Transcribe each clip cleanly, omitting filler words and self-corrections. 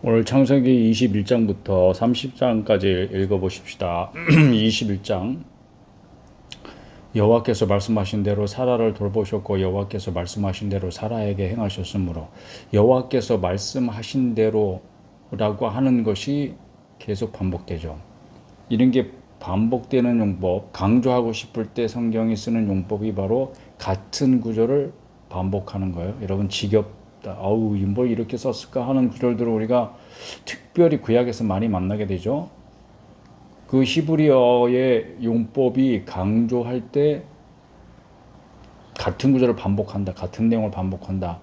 오늘 창세기 21장부터 30장까지 읽어보십시다. 21장 여호와께서 말씀하신 대로 사라를 돌보셨고 여호와께서 말씀하신 대로 사라에게 행하셨으므로 여호와께서 말씀하신 대로라고 하는 것이 계속 반복되죠. 이런 게 반복되는 용법, 강조하고 싶을 때 성경이 쓰는 용법이 바로 같은 구절을 반복하는 거예요. 여러분 지겹다. 아우 뭐 이렇게 썼을까 하는 구절들을 우리가 특별히 구약에서 많이 만나게 되죠. 그 히브리어의 용법이 강조할 때 같은 구절을 반복한다. 같은 내용을 반복한다.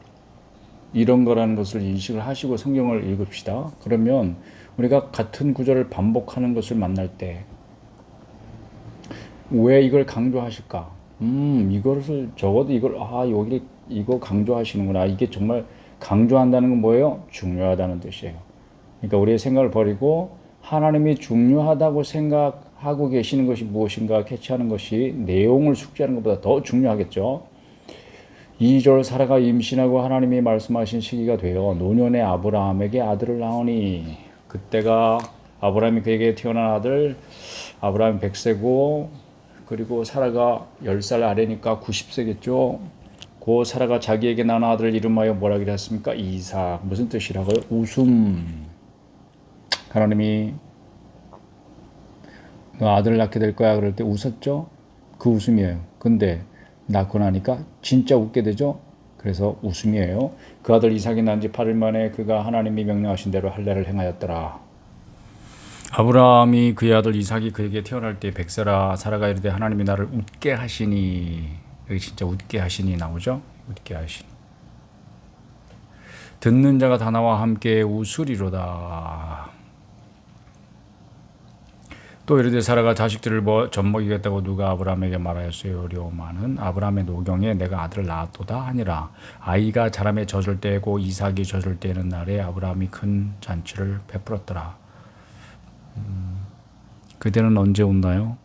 이런 거라는 것을 인식을 하시고 성경을 읽읍시다. 그러면 우리가 같은 구절을 반복하는 것을 만날 때 왜 이걸 강조하실까? 이것을 적어도 이걸 여기 이거 강조하시는구나. 이게 정말 강조한다는 건 뭐예요? 중요하다는 뜻이에요. 그러니까 우리의 생각을 버리고 하나님이 중요하다고 생각하고 계시는 것이 무엇인가 캐치하는 것이 내용을 숙지하는 것보다 더 중요하겠죠. 2절 사라가 임신하고 하나님이 말씀하신 시기가 되어 노년의 아브라함에게 아들을 낳으니 그때가 아브라함이 그에게 태어난 아들 아브라함이 100세고 그리고 사라가 10살 아래니까 90세겠죠. 그 사라가 자기에게 낳은 아들을 이름하여 뭐라 그랬습니까? 이삭. 무슨 뜻이라고요? 웃음. 하나님이 너 아들을 낳게 될 거야 그럴 때 웃었죠? 그 웃음이에요. 근데 낳고 나니까 진짜 웃게 되죠? 그래서 웃음이에요. 그 아들 이삭이 난 지 8일 만에 그가 하나님이 명령하신 대로 할례를 행하였더라. 아브라함이 그의 아들 이삭이 그에게 태어날 때 100세라 사라가 이르되 하나님이 나를 웃게 하시니 여기 진짜 웃게 하시니 나오죠? 웃게 하시니 듣는 자가 다 나와 함께 웃으리로다. 또 이르되 사라가 자식들을 젖먹이겠다고 누가 아브라함에게 말하였어요. 료마는 아브라함의 노경에 내가 아들을 낳았도다 하니라. 아이가 자람에 젖을 때고 이삭이 젖을 때는 날에 아브라함이 큰 잔치를 베풀었더라. 그때는 언제 웃나요?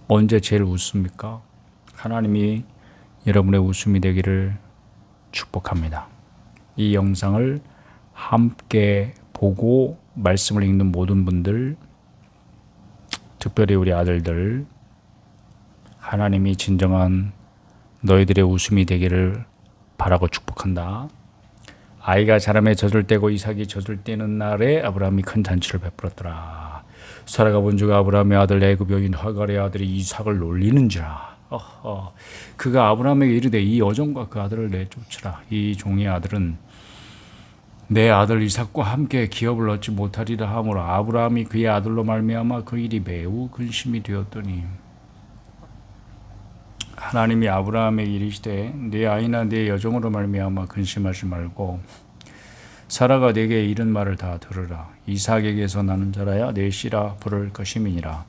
언제 제일 웃습니까? 하나님이 여러분의 웃음이 되기를 축복합니다. 이 영상을 함께 보고 말씀을 읽는 모든 분들, 특별히 우리 아들들, 하나님이 진정한 너희들의 웃음이 되기를 바라고 축복한다. 아이가 자람에 젖을 때고 이삭이 젖을 때는 날에 아브라함이 큰 잔치를 베풀었더라. 사라가 본주가 아브라함의 아들 애굽 여인 하갈의 아들이 이삭을 놀리는지라. 그가 아브라함에게 이르되 이 여종과 그 아들을 내쫓으라. 이 종의 아들은 내 아들 이삭과 함께 기업을 얻지 못하리라 하므로 아브라함이 그의 아들로 말미암아 그 일이 매우 근심이 되었더니 하나님이 아브라함에게 이르시되 네 아이나 네 여종으로 말미암아 근심하지 말고 사라가 네게 이른 말을 다 들으라. 이삭에게서 나는 자라야 내 씨라 부를 것임이니라.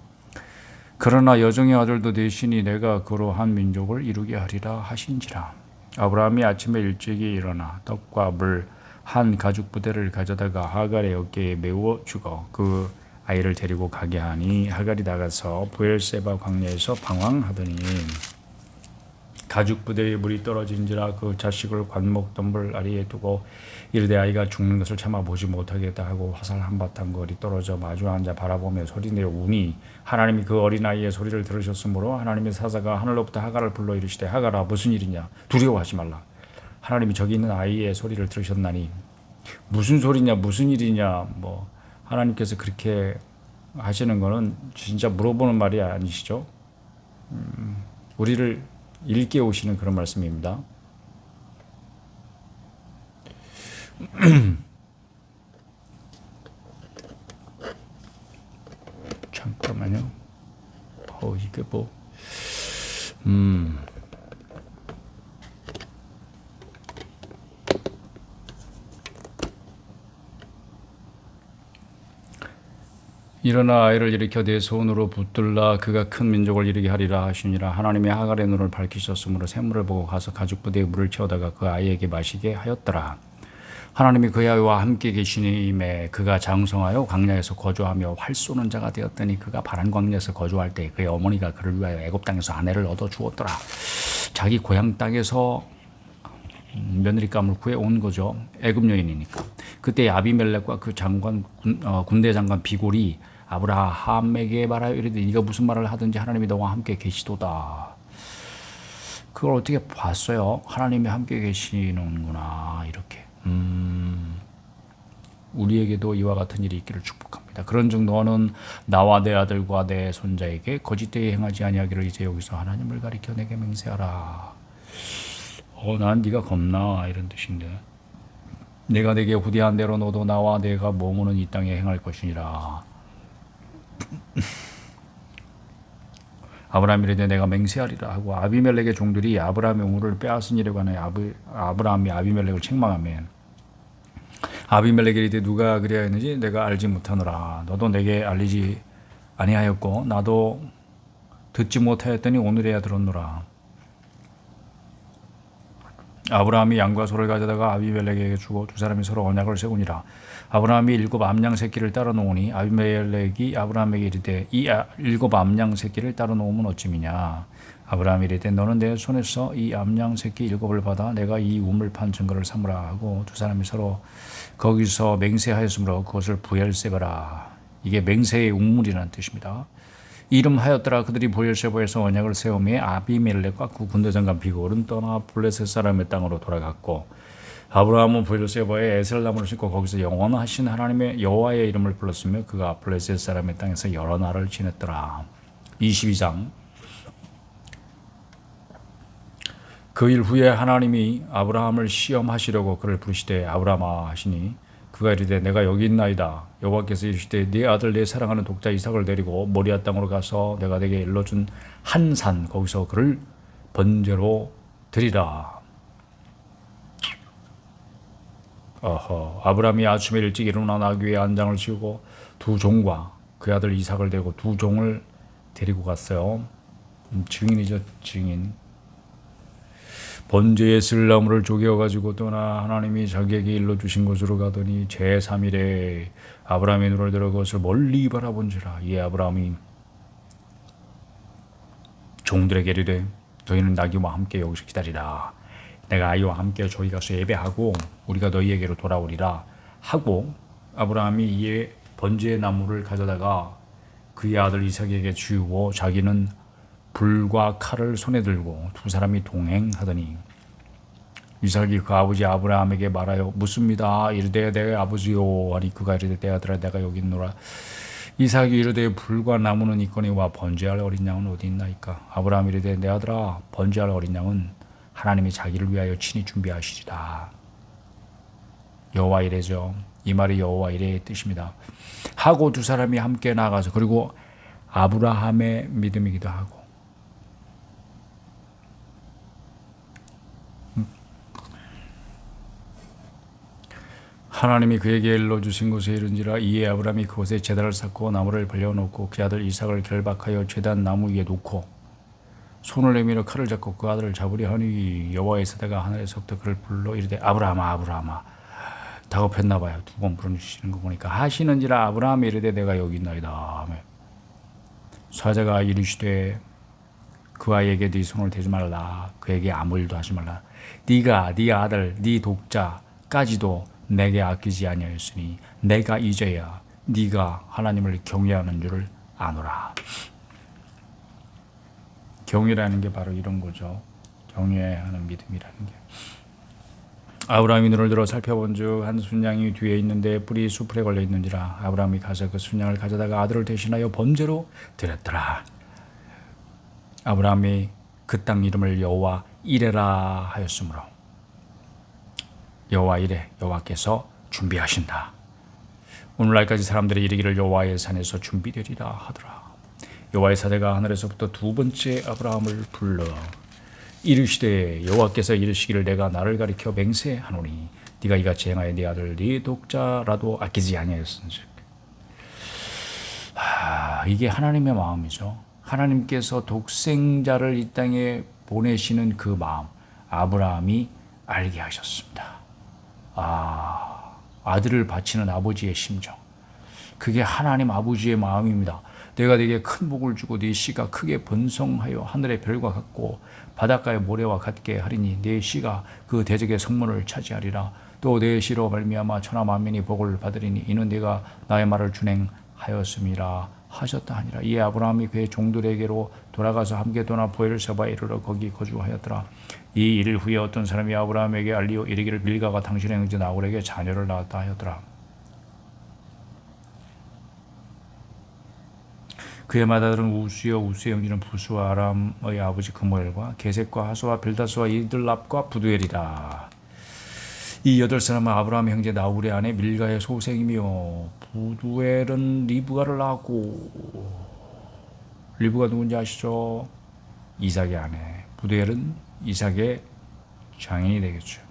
그러나 여종의 아들도 내 신이 내가 그로 한 민족을 이루게 하리라 하신지라. 아브라함이 아침에 일찍이 일어나 떡과 물 한 가죽 부대를 가져다가 하갈의 어깨에 메워 주고 그 아이를 데리고 가게 하니 하갈이 나가서 브엘세바 광야에서 방황하더니 가죽 부대에 물이 떨어진지라 그 자식을 관목 덤불 아래에 두고 이르되 아이가 죽는 것을 참아 보지 못하겠다 하고 화살 한바탕 거리 떨어져 마주 앉아 바라보며 소리내어 우니 하나님이 그 어린아이의 소리를 들으셨으므로 하나님의 사자가 하늘로부터 하갈을 불러 이르시되 하갈아 무슨 일이냐 두려워하지 말라. 하나님이 저기 있는 아이의 소리를 들으셨나니 무슨 소리냐 무슨 일이냐 하나님께서 그렇게 하시는 거는 진짜 물어보는 말이 아니시죠. 우리를 일깨우시는 그런 말씀입니다. 잠깐만요. 이게 일어나 아이를 일으켜 내 손으로 붙들라 그가 큰 민족을 이루게 하리라 하시니라. 하나님이 하갈의 눈을 밝히셨으므로 샘물을 보고 가서 가죽 부대에 물을 채우다가 그 아이에게 마시게 하였더라. 하나님이 그 아이와 함께 계시님에 그가 장성하여 광야에서 거주하며 활 쏘는 자가 되었더니 그가 바란 광야에서 거주할 때 그의 어머니가 그를 위하여 애굽 땅에서 아내를 얻어 주었더라. 자기 고향 땅에서 며느리감을 구해온 거죠. 애굽 여인이니까. 그때 아비멜렉과 그 장관 군대 장관 비골이 아브라함에게 말하여 이르되 네가 무슨 말을 하든지 하나님이 너와 함께 계시도다. 그걸 어떻게 봤어요? 하나님이 함께 계시는구나 이렇게. 우리에게도 이와 같은 일이 있기를 축복합니다. 그런즉 너는 나와 내 아들과 내 손자에게 거짓되이 행하지 아니하기를 이제 여기서 하나님을 가리켜 내게 맹세하라. 난 네가 겁나 이런 뜻인데 내가 내게 후대한 대로 너도 나와 내가 머무는 이 땅에 행할 것이니라. 아브라함이 이르되 내가 맹세하리라 하고 아비멜렉의 종들이 아브라함의 우물을 빼앗은 일에 관해 아브라함이 아비멜렉을 책망하며 아비멜렉이 이르되 누가 그리하 했는지 내가 알지 못하노라. 너도 내게 알리지 아니하였고 나도 듣지 못하였더니 오늘에야 들었노라. 아브라함이 양과 소를 가져다가 아비멜렉에게 주고 두 사람이 서로 언약을 세우니라. 아브라함이 7 암양 새끼를 따로 놓으니 아비멜렉이 아브라함에게 이르되 이 7 암양 새끼를 따로 놓으면 어찌미냐. 아브라함이 이르되 너는 내 손에서 이 암양 새끼 7을 받아 내가 이 우물 판 증거를 삼으라 하고 두 사람이 서로 거기서 맹세하였으므로 그것을 부엘세바라. 이게 맹세의 우물이라는 뜻입니다. 이름하였더라. 그들이 부엘세바에서 언약을 세우며 아비멜렉과 그 군대장관 비골은 떠나 블레셋 사람의 땅으로 돌아갔고 아브라함은 부엘세바에 에셀나무를 심고 거기서 영원하신 하나님의 여호와의 이름을 불렀으며 그가 블레셋 사람의 땅에서 여러 날을 지냈더라. 22장. 그 일 후에 하나님이 아브라함을 시험하시려고 그를 부르시되 아브라함아 하시니 그가 이르되 내가 여기 있나이다. 여호와께서 이르시되 네 아들 내 사랑하는 독자 이삭을 데리고 모리아 땅으로 가서 내가 내게 일러준 한 산 거기서 그를 번제로 드리라. 아브라함이 아침에 일찍 일어나 나귀 위에 안장을 지우고 두 종과 그 아들 이삭을 데리고 두 종을 데리고 갔어요. 증인이죠, 증인. 번제에 쓸 나무를 조개어가지고 떠나 하나님이 자기에게 일러주신 곳으로 가더니 제3일에 아브라함의 눈을 들어 그것을 멀리 바라본지라. 이에 아브라함이 종들에게 이르되 너희는 나귀와 함께 여기서 기다리라. 내가 아이와 함께 저희 가서 예배하고 우리가 너희에게로 돌아오리라 하고 아브라함이 이에 번제의 나무를 가져다가 그의 아들 이삭에게 주고 자기는 불과 칼을 손에 들고 두 사람이 동행하더니 이삭이 그 아버지 아브라함에게 말하여 묻습니다. 이르되 내 아버지요 하니 그가 이르되 내 아들아 내가 여기 있노라. 이삭이 이르되 불과 나무는 있거니와 번제할 어린 양은 어디 있나이까. 아브라함이 이르되 내 아들아 번제할 어린 양은 하나님이 자기를 위하여 친히 준비하시리라. 여호와 이레죠. 이 말이 여호와 이레의 뜻입니다. 하고 두 사람이 함께 나가서 그리고 아브라함의 믿음이기도 하고 하나님이 그에게 일러주신 곳에 이른지라. 이에 아브라함이 그곳에 제단을 쌓고 나무를 벌려놓고 그 아들 이삭을 결박하여 제단 나무 위에 놓고 손을 내밀어 칼을 잡고 그 아들을 잡으려 하니 여호와의 사대가 하늘에서부터 그를 불러 이르되 아브라함아 아브라함아. 다급했나 봐요. 두 번 부르시는 거 보니까. 하시는지라. 아브라함이 이르되 내가 여기 있나이다. 사자가 이르시되 그 아이에게 네 손을 대지 말라. 그에게 아무 일도 하지 말라. 네가 네 아들 네 독자까지도 내게 아끼지 아니하였으니 내가 이제야 네가 하나님을 경외하는 줄을 아노라. 경외라는 게 바로 이런 거죠. 경외하는 믿음이라는 게. 아브라함이 눈을 들어 살펴본즉 한 순양이 뒤에 있는데 뿔이 수풀에 걸려 있는지라. 아브라함이 가서 그 순양을 가져다가 아들을 대신하여 번제로 드렸더라. 아브라함이 그 땅 이름을 여호와 이레라 하였으므로 여호와 이레, 여호와께서 준비하신다. 오늘날까지 사람들이 이르기를 여호와의 산에서 준비되리라 하더라. 여호와의 사대가 하늘에서부터 두 번째 아브라함을 불러 이르시되 여호와께서 이르시기를 내가 나를 가리켜 맹세하노니 네가 이같이 행하여 네 아들 네 독자라도 아끼지 아니하였은즉. 이게 하나님의 마음이죠. 하나님께서 독생자를 이 땅에 보내시는 그 마음 아브라함이 알게 하셨습니다. 아들을 바치는 아버지의 심정, 그게 하나님 아버지의 마음입니다. 내가 네게 큰 복을 주고 네 씨가 크게 번성하여 하늘의 별과 같고 바닷가의 모래와 같게 하리니 네 씨가 그 대적의 성문을 차지하리라. 또 내 시로 말미암아 천하 만민이 복을 받으리니 이는 네가 나의 말을 준행하였음이라 하셨다 하니라. 이에 아브라함이 그의 종들에게로 돌아가서 함께 도나 브엘세바에 이르러 거기 거주하였더라. 이 일 후에 어떤 사람이 아브라함에게 알리어 이르기를 밀가가 당신의 형제 나홀에게 자녀를 낳았다 하였더라. 그의 맏아들은 우스요 우스의 형제는 부수와 아람의 아버지 그모엘과 게셋과 하소와 빌다스와 이들랍과 부두엘이라. 이 8사람은 아브라함의 형제 나홀의 아내 밀가의 소생이며 부두엘은 리브가를 낳았고, 리브가 누군지 아시죠? 이삭의 아내. 부두엘은 이삭의 장인이 되겠죠.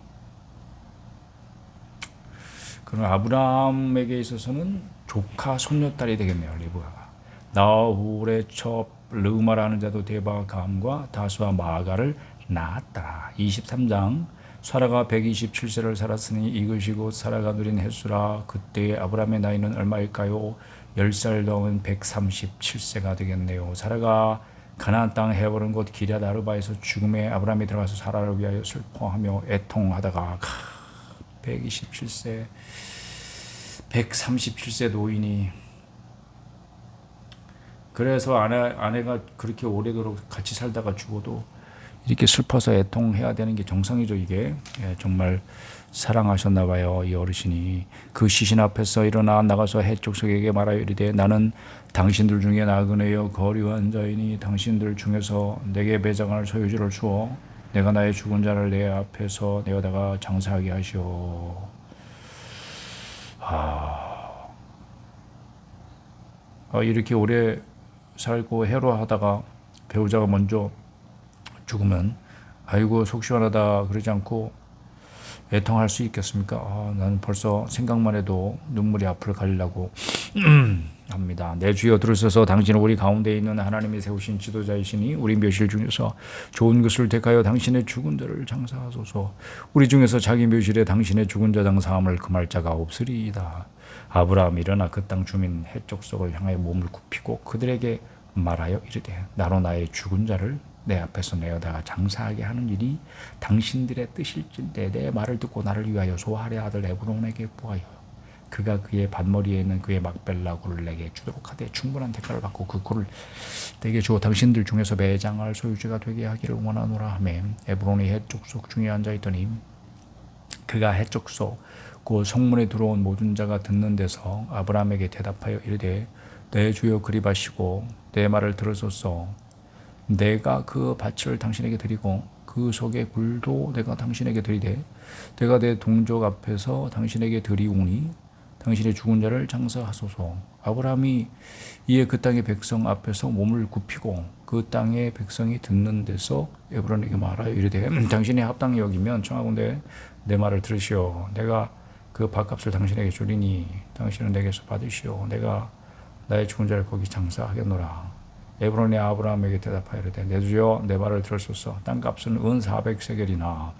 그럼 아브라함에게 있어서는 조카 손녀딸이 되겠네요. 리브가가. 나홀의 첩 르우마라는 자도 데바감과 다수와 마가를 낳았다. 23장. 사라가 127세를 살았으니 이것이 곧 사라가 누린 횟수라. 그때의 아브라함의 나이는 얼마일까요? 10살 넘은 137세가 되겠네요. 사라가 가나안 땅 헤버른 곳 기럇 아르바에서 죽음에 아브라함이 들어가서 사라를 위하여 슬퍼하며 애통하다가 127세 137세 노인이, 그래서 아내가 그렇게 오래도록 같이 살다가 죽어도 이렇게 슬퍼서 애통해야 되는 게 정상이죠. 이게 정말 사랑하셨나 봐요. 이 어르신이 그 시신 앞에서 일어나 나가서 해족속에게 말하여 이르되 나는 당신들 중에 나그네여 거류한 자이니 당신들 중에서 내게 매장할 소유주를 주어 내가 나의 죽은 자를 내 앞에서 내어다가 장사하게 하시오. 이렇게 오래 살고 해로하다가 배우자가 먼저 죽으면 아이고 속 시원하다 그러지 않고 애통할 수 있겠습니까? 나는 벌써 생각만 해도 눈물이 앞을 가리려고 합니다. 내 주여 들으소서. 당신은 우리 가운데 있는 하나님이 세우신 지도자이시니 우리 묘실 중에서 좋은 것을 택하여 당신의 죽은 자를 장사하소서. 우리 중에서 자기 묘실에 당신의 죽은 자 장사함을 금할 자가 없으리이다. 아브라함이 일어나 그 땅 주민 해족속을 향하여 몸을 굽히고 그들에게 말하여 이르되 나로 나의 죽은 자를 내 앞에서 내어다가 장사하게 하는 일이 당신들의 뜻일진데 내 말을 듣고 나를 위하여 소할의 아들 에브론에게 보아요. 그가 그의 밭머리에 있는 그의 막벨라 굴을 내게 주도록 하되 충분한 대가를 받고 그 굴을 내게 주어 당신들 중에서 매장할 소유주가 되게 하기를 원하노라 하매 에브론이 해족속 중에 앉아있더니 그가 해족속 그 성문에 들어온 모든 자가 듣는 데서 아브라함에게 대답하여 이르되 내 주여 그리하시고 내 말을 들으소서. 내가 그 밭을 당신에게 드리고 그 속의 굴도 내가 당신에게 드리되 내가 내 동족 앞에서 당신에게 드리오니 당신의 죽은 자를 장사하소서. 아브라함이 이에 그 땅의 백성 앞에서 몸을 굽히고 그 땅의 백성이 듣는 데서 에브론에게 말하여 이르되 당신이 합당히 여기면 청하건대 내 말을 들으시오. 내가 그 밭값을 당신에게 주리니 당신은 내게서 받으시오. 내가 나의 죽은 자를 거기 장사하겠노라. 에브론이 아브라함에게 대답하여 이르되 내 주여 내 말을 들으소서. 땅값은 은 400세겔이나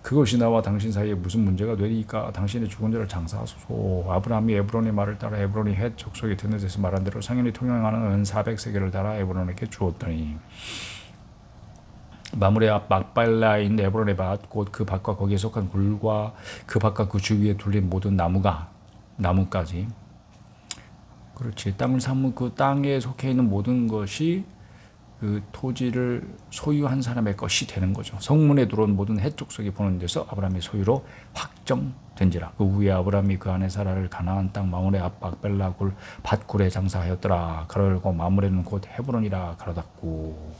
그것이 나와 당신 사이에 무슨 문제가 되니까 당신의 죽은 자를 장사하소서. 아브라함이 에브론의 말을 따라 에브론이 헷 족속이 듣는 데서 말한 대로 상인이 통용하는 은 400세겔을 달아 에브론에게 주었더니 마므레 앞 막발라인 에브론의 밭 곧 그 밭과 거기에 속한 굴과 그 밭과 그 주위에 둘린 모든 나무까지 그렇지. 땅을 삼은 그 땅에 속해 있는 모든 것이 그 토지를 소유한 사람의 것이 되는 거죠. 성문에 들어온 모든 해족속이 보는 데서 아브라함의 소유로 확정된지라. 그 후에 아브라함이 그 아내 사라를 가나안 땅 마므레 앞 막벨라 굴 밭굴에 장사하였더라. 그러고 마므레는 곧 헤브론이라 가로닫고.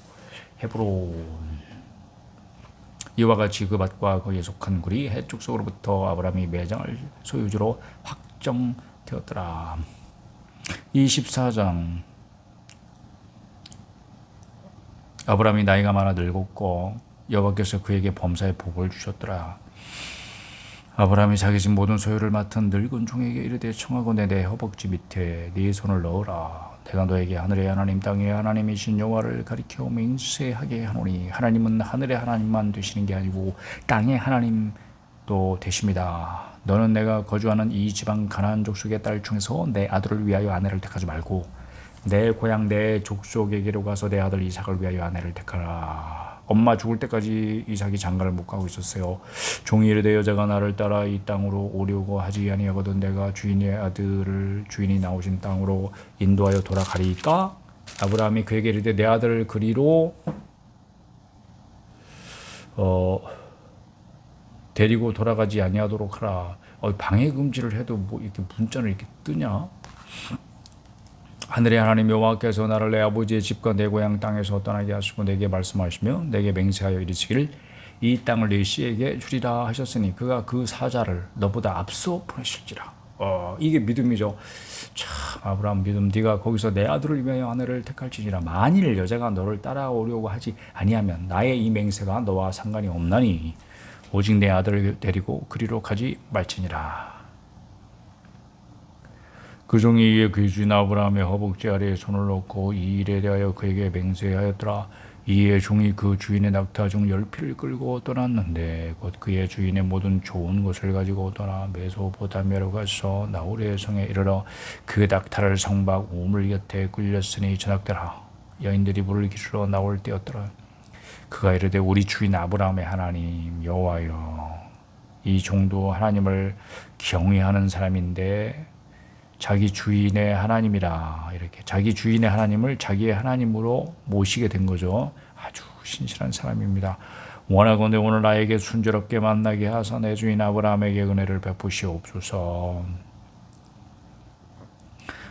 헤브론. 이와 같이 그 밭과 거기에 속한 굴이 해족속으로부터 아브라함이 매장할 소유주로 확정되었더라. 24장. 아브라함이 나이가 많아 늙었고 여호와께서 그에게 범사의 복을 주셨더라. 아브라함이 자기 집 모든 소유를 맡은 늙은 종에게 이르되 청하건대 내 허벅지 밑에 네 손을 넣으라. 내가 너에게 하늘의 하나님 땅의 하나님이신 여호와를 가리켜 맹세하게 하노니 하나님은 하늘의 하나님만 되시는 게 아니고 땅의 하나님도 되십니다. 너는 내가 거주하는 이 지방 가나안 족속의 딸 중에서 내 아들을 위하여 아내를 택하지 말고 내 고향 내 족속에게로 가서 내 아들 이삭을 위하여 아내를 택하라. 엄마 죽을 때까지 이삭이 장가를 못 가고 있었어요. 종이 이르되 여자가 나를 따라 이 땅으로 오려고 하지 아니하거든 내가 주인의 아들을 주인이 나오신 땅으로 인도하여 돌아가리까? 아브라함이 그에게 이르되 내 아들을 그리로 데리고 돌아가지 아니하도록 하라. 방해 금지를 해도 뭐 이렇게 문자를 이렇게 뜨냐? 하늘의 하나님 여호와께서 나를 내 아버지의 집과 내 고향 땅에서 떠나게 하시고 내게 말씀하시며 내게 맹세하여 이르시기를 이 땅을 네 씨에게 주리라 하셨으니 그가 그 사자를 너보다 앞서 보내실지라. 이게 믿음이죠. 참 아브라함 믿음. 네가 거기서 내 아들을 위하여 아내를 택할지니라. 만일 여자가 너를 따라오려고 하지 아니하면 나의 이 맹세가 너와 상관이 없나니 오직 내 아들을 데리고 그리로 가지 말지니라. 그 종이 이에 그의 주인 아브라함의 허벅지 아래에 손을 놓고 이 일에 대하여 그에게 맹세하였더라. 이에 종이 그 주인의 낙타 중 10피를 끌고 떠났는데 곧 그의 주인의 모든 좋은 것을 가지고 떠나 메소포타미아로 가서 나홀의 성에 이르러 그 낙타를 성박 우물 곁에 끌렸으니 저 낙타라 여인들이 물을 기르러 나올 때였더라. 그가 이르되 우리 주인 아브라함의 하나님 여호와여 이 종도 하나님을 경외하는 사람인데 자기 주인의 하나님이라 이렇게 자기 주인의 하나님을 자기의 하나님으로 모시게 된 거죠. 아주 신실한 사람입니다. 원하건대 오늘 나에게 순조롭게 만나게 하사 내 주인 아브라함에게 은혜를 베푸시옵소서.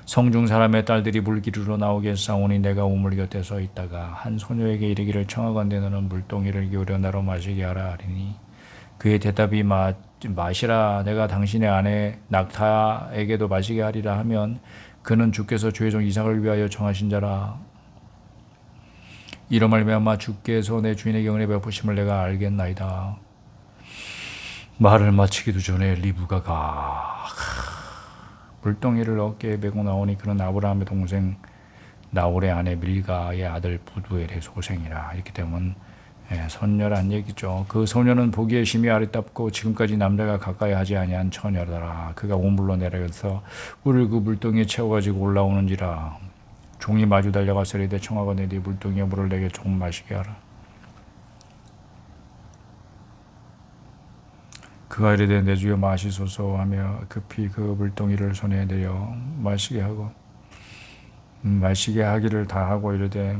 성중 사람의 딸들이 물기르러 나오게 싸우니 내가 우물 곁에 서 있다가 한 소녀에게 이르기를 청하건대 너는 물동이를 기울여 나로 마시게 하라 하리니 그의 대답이 마시라 내가 당신의 아내 낙타에게도 마시게 하리라 하면 그는 주께서 주의 종 이삭을 위하여 정하신 자라. 이로 말미암아 주께서 내 주인에게 은혜 베푸심을 내가 알겠나이다. 말을 마치기도 전에 리브가가 물동이를 어깨에 메고 나오니 그는 아브라함의 동생 나홀의 아내 밀가의 아들 부두엘의 소생이라. 이렇게 되면 선녀란 얘기죠. 그 소녀는 보기에 심히 아름답고 지금까지 남자가 가까이 하지 아니한 처녀더라. 그가 우물로 내려가서 물을 그 물동이에 채워가지고 올라오는지라. 종이 마주 달려가서 이르되 청하건대 네 물동이에 물을 내게 조금 마시게 하라. 그가 이르되 내 주여 마시소서 하며 급히 그 물동이를 손에 내려 마시게 하고 마시게 하기를 다 하고 이르되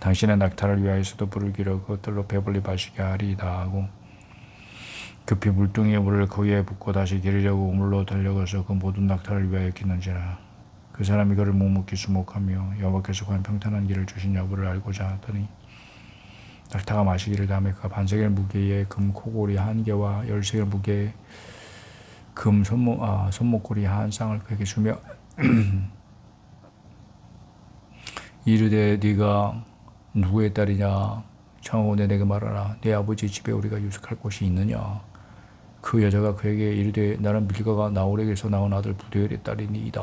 당신의 낙타를 위하여서도 불을 길어 그것들로 배불리 마시게 하리이다 하고 급히 물동이의 물을 그 위에 붓고 다시 기르려고 우물로 달려가서 그 모든 낙타를 위하여 기는지라. 그 사람이 그를 묵묵히 수목하며 여호와께서 과연 평탄한 길을 주신 여부를 알고자 하더니 낙타가 마시기를 다음에 그가 반세겔 무게의 금 코골이 한 개와 10세겔 무게의 금 손목고리 한 쌍을 그에게 주며 이르되 네가 누구의 딸이냐? 청하건대 내게 말하라. 네 아버지 집에 우리가 유숙할 곳이 있느냐? 그 여자가 그에게 이르되 나는 밀가가 나홀에게서 낳은 아들 부두엘의 딸이니이다.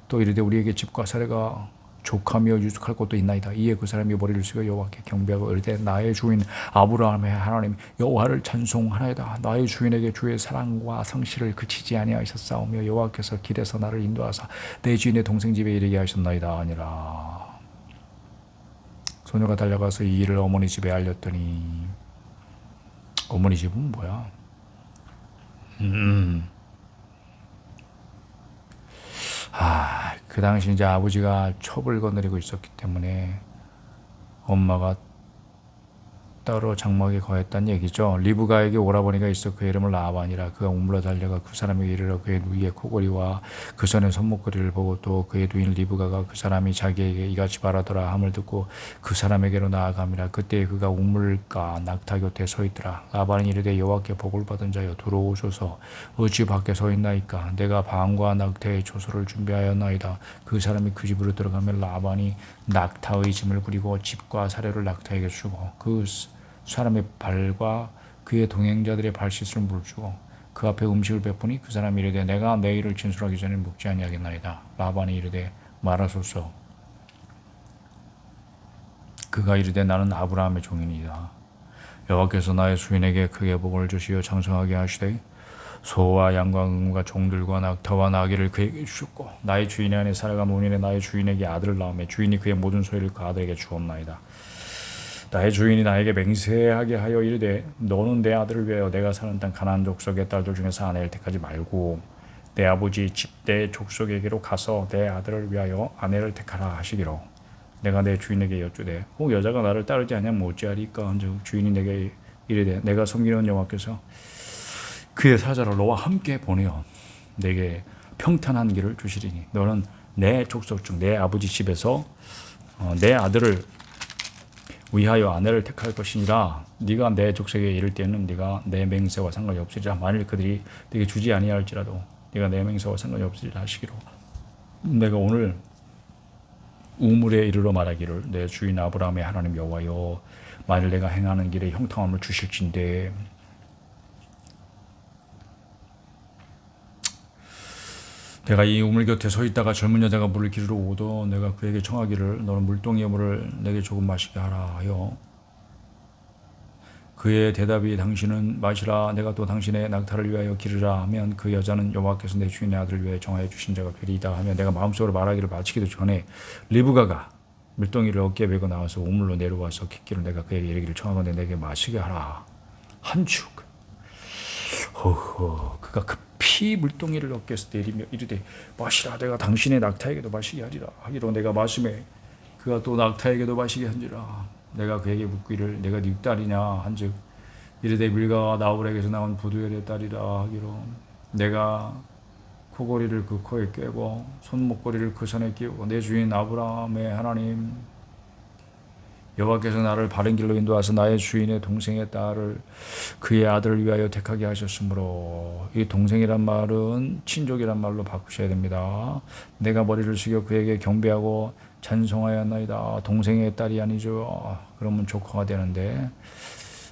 또 이르되 우리에게 집과 사례가 족하며 유숙할 곳도 있나이다. 이에 그 사람이 머리를 숙여 여호와께 경배하고 이르되 나의 주인 아브라함의 하나님 여호와를 찬송하나이다. 나의 주인에게 주의 사랑과 성실을 그치지 아니하셨사오며 여호와께서 길에서 나를 인도하사 내 주인의 동생 집에 이르게 하셨나이다 아니라. 소녀가 달려가서 이 일을 어머니 집에 알렸더니 어머니 집은 뭐야? 그 당시 이제 아버지가 첩을 거느리고 있었기 때문에 엄마가 따로 장막에 거했다는 얘기죠. 리브가에게 오라버니가 있어 그 이름을 라반이라. 그가 우물러 달려가 그 사람에게 이르러 그의 누이의 코골이와 그 손의 손목걸이를 보고 또 그의 누인 리브가가 그 사람이 자기에게 이같이 말하더라 함을 듣고 그 사람에게로 나아갑니다. 그때 그가 우물가 낙타 곁에 서 있더라. 라반이 이르되 여호와께 복을 받은 자여 들어오소서. 어찌 밖에 서 있나이까? 내가 방과 낙타의 조소를 준비하였나이다. 그 사람이 그 집으로 들어가면 라반이 낙타의 짐을 부리고 집과 사료를 낙타에게 주고 그 사람의 발과 그의 동행자들의 발씻을 물주고 그 앞에 음식을 베푸니 그 사람이 이르되 내가 내일을 진술하기 전에 묵지 아니하겠나이다. 라반이 이르되 말하소서. 그가 이르되 나는 아브라함의 종이니이다. 여호와께서 나의 주인에게 크게 복을 주시어 장성하게 하시되 소와 양과 응과 종들과 낙타와 나귀를 그에게 주셨고 나의 주인의 아내 사라가 노년에 나의 주인에게 아들을 낳으며 주인이 그의 모든 소유를 그 아들에게 주었나이다. 나의 주인이 나에게 맹세하게 하여 이르되 너는 내 아들을 위하여 내가 사는 땅 가나안 족속의 딸들 중에서 아내를 택하지 말고 내 아버지 집대 족속에게로 가서 내 아들을 위하여 아내를 택하라 하시기로 내가 내 주인에게 여쭈되 여자가 나를 따르지 아니하면 어찌하리까 한즉 주인이 내게 이르되 내가 섬기는 여호와께서 그의 사자를 너와 함께 보내어 내게 평탄한 길을 주시리니 너는 내 족속 중 내 아버지 집에서 내 아들을 위하여 아내를 택할 것이니라. 네가 내 족속에 이를 때는 네가 내 맹세와 상관이 없으리라. 만일 그들이 네게 주지 아니할지라도 네가 내 맹세와 상관이 없으리라 하시기로 내가 오늘 우물에 이르러 말하기를 내 주인 아브라함의 하나님 여호와여 만일 내가 행하는 길에 형통함을 주실진데 내가 이 우물 곁에 서 있다가 젊은 여자가 물을 기르러 오도 내가 그에게 청하기를 너는 물동이의 물을 내게 조금 마시게 하라 하여 그의 대답이 당신은 마시라 내가 또 당신의 낙타를 위하여 기르라 하면 그 여자는 여호와께서 내 주인의 아들을 위하여 정하여 주신 자가 되리이다 하며 내가 마음속으로 말하기를 마치기도 전에 리브가가 물동이를 어깨에 메고 나와서 우물로 내려와서 깃기로 내가 그에게 이르기를 청하건대 내게 마시게 하라 한축 그가 급히 물동이를 어깨에서 내리며 이르되 마시라 내가 당신의 낙타에게도 마시게 하리라 하기로 내가 마시매 그가 또 낙타에게도 마시게 한지라 내가 그에게 묻기를 내가 네 딸이냐 한즉 이르되 밀가와 나홀에게서 나온 부두엘의 딸이라 하기로 내가 코골이를 그 코에 꿰고 손목걸이를 그 손에 끼우고 내 주인 아브라함의 하나님 여호와께서 나를 바른 길로 인도하사 나의 주인의 동생의 딸을 그의 아들을 위하여 택하게 하셨으므로 이 동생이란 말은 친족이란 말로 바꾸셔야 됩니다. 내가 머리를 숙여 그에게 경배하고 찬송하였나이다. 동생의 딸이 아니죠. 그러면 조카가 되는데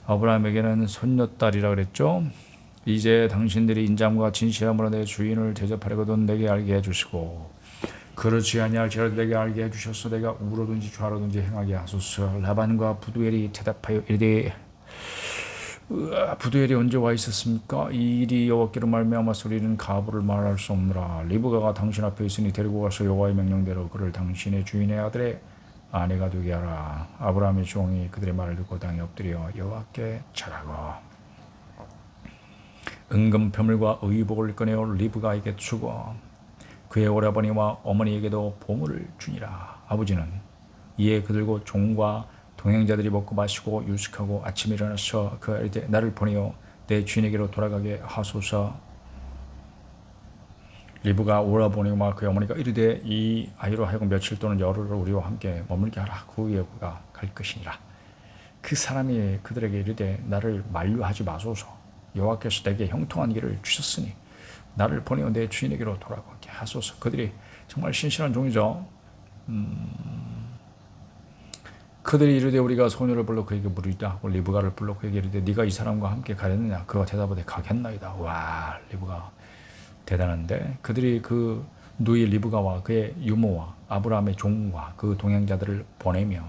아브라함에게는 손녀딸이라 그랬죠. 이제 당신들이 인자함과 진실함으로 내 주인을 대접하려거든 내게 알게 해주시고 그렇지 아니할지라도 내게 알게 해주셔서 내가 우로든지 좌로든지 행하게 하소서. 라반과 부두엘이 대답하여 이르되 부두엘이 언제 와 있었습니까? 이 일이 여호와께로 말미암아서 우리는 가부를 말할 수 없노라. 리브가가 당신 앞에 있으니 데리고 가서 여호와의 명령대로 그를 당신의 주인의 아들의 아내가 되게 하라. 아브라함의 종이 그들의 말을 듣고 땅에 엎드려 여호와께 절하고 은금 표물과 의복을 꺼내어 리브가에게 주고 그의 오라버니와 어머니에게도 보물을 주니라. 아버지는 이에 그들과 종과 동행자들이 먹고 마시고 유숙하고 아침에 일어나서 그 아이들 나를 보내어 내 주인에게로 돌아가게 하소서. 리브가 오라버니와 그의 어머니가 이르되 이 아이로 하여금 며칠 또는 열흘을 우리와 함께 머물게 하라. 그 후에 그가 갈 것이니라. 그 사람이 그들에게 이르되 나를 만류하지 마소서. 여호와께서 내게 형통한 길을 주셨으니 나를 보내어 내 주인에게로 돌아가게 하소서. 그들이 정말 신실한 종이죠. 그들이 이르되 우리가 소녀를 불러 그에게 물으리라 하고 리브가를 불러 그에게 이르되 네가 이 사람과 함께 가겠느냐. 그가 대답하되 가겠나이다. 와, 리브가 대단한데 그들이 그 누이 리브가와 그의 유모와 아브라함의 종과 그 동행자들을 보내며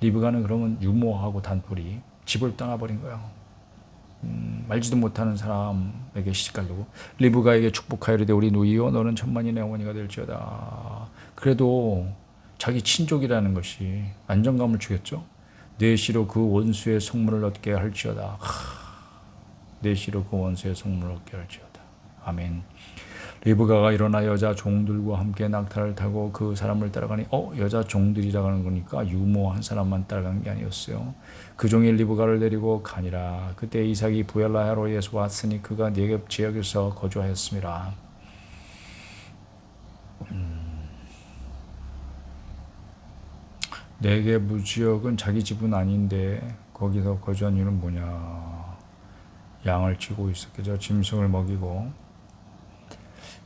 리브가는 그러면 유모하고 단둘이 집을 떠나버린 거예요. 말지도 못하는 사람에게 시집가려고 리브가에게 축복하여 이르되 우리 누이여 너는 천만인의 어머니가 될지어다. 그래도 자기 친족이라는 것이 안정감을 주겠죠. 내 시로 그 원수의 성문을 얻게 할지어다. 내 시로 그 원수의 성문을 얻게 할지어다. 아멘. 리브가가 일어나 여자 종들과 함께 낙타를 타고 그 사람을 따라가니 여자 종들이라고 하는 거니까 유모 한 사람만 따라간 게 아니었어요. 그 종이 리브가를 데리고 가니라. 그때 이삭이 부엘라헤로에서 왔으니 그가 네겝 지역에서 거주하였습니다. 네겝 지역은 자기 집은 아닌데 거기서 거주한 이유는 뭐냐. 양을 치고 있었겠죠. 짐승을 먹이고.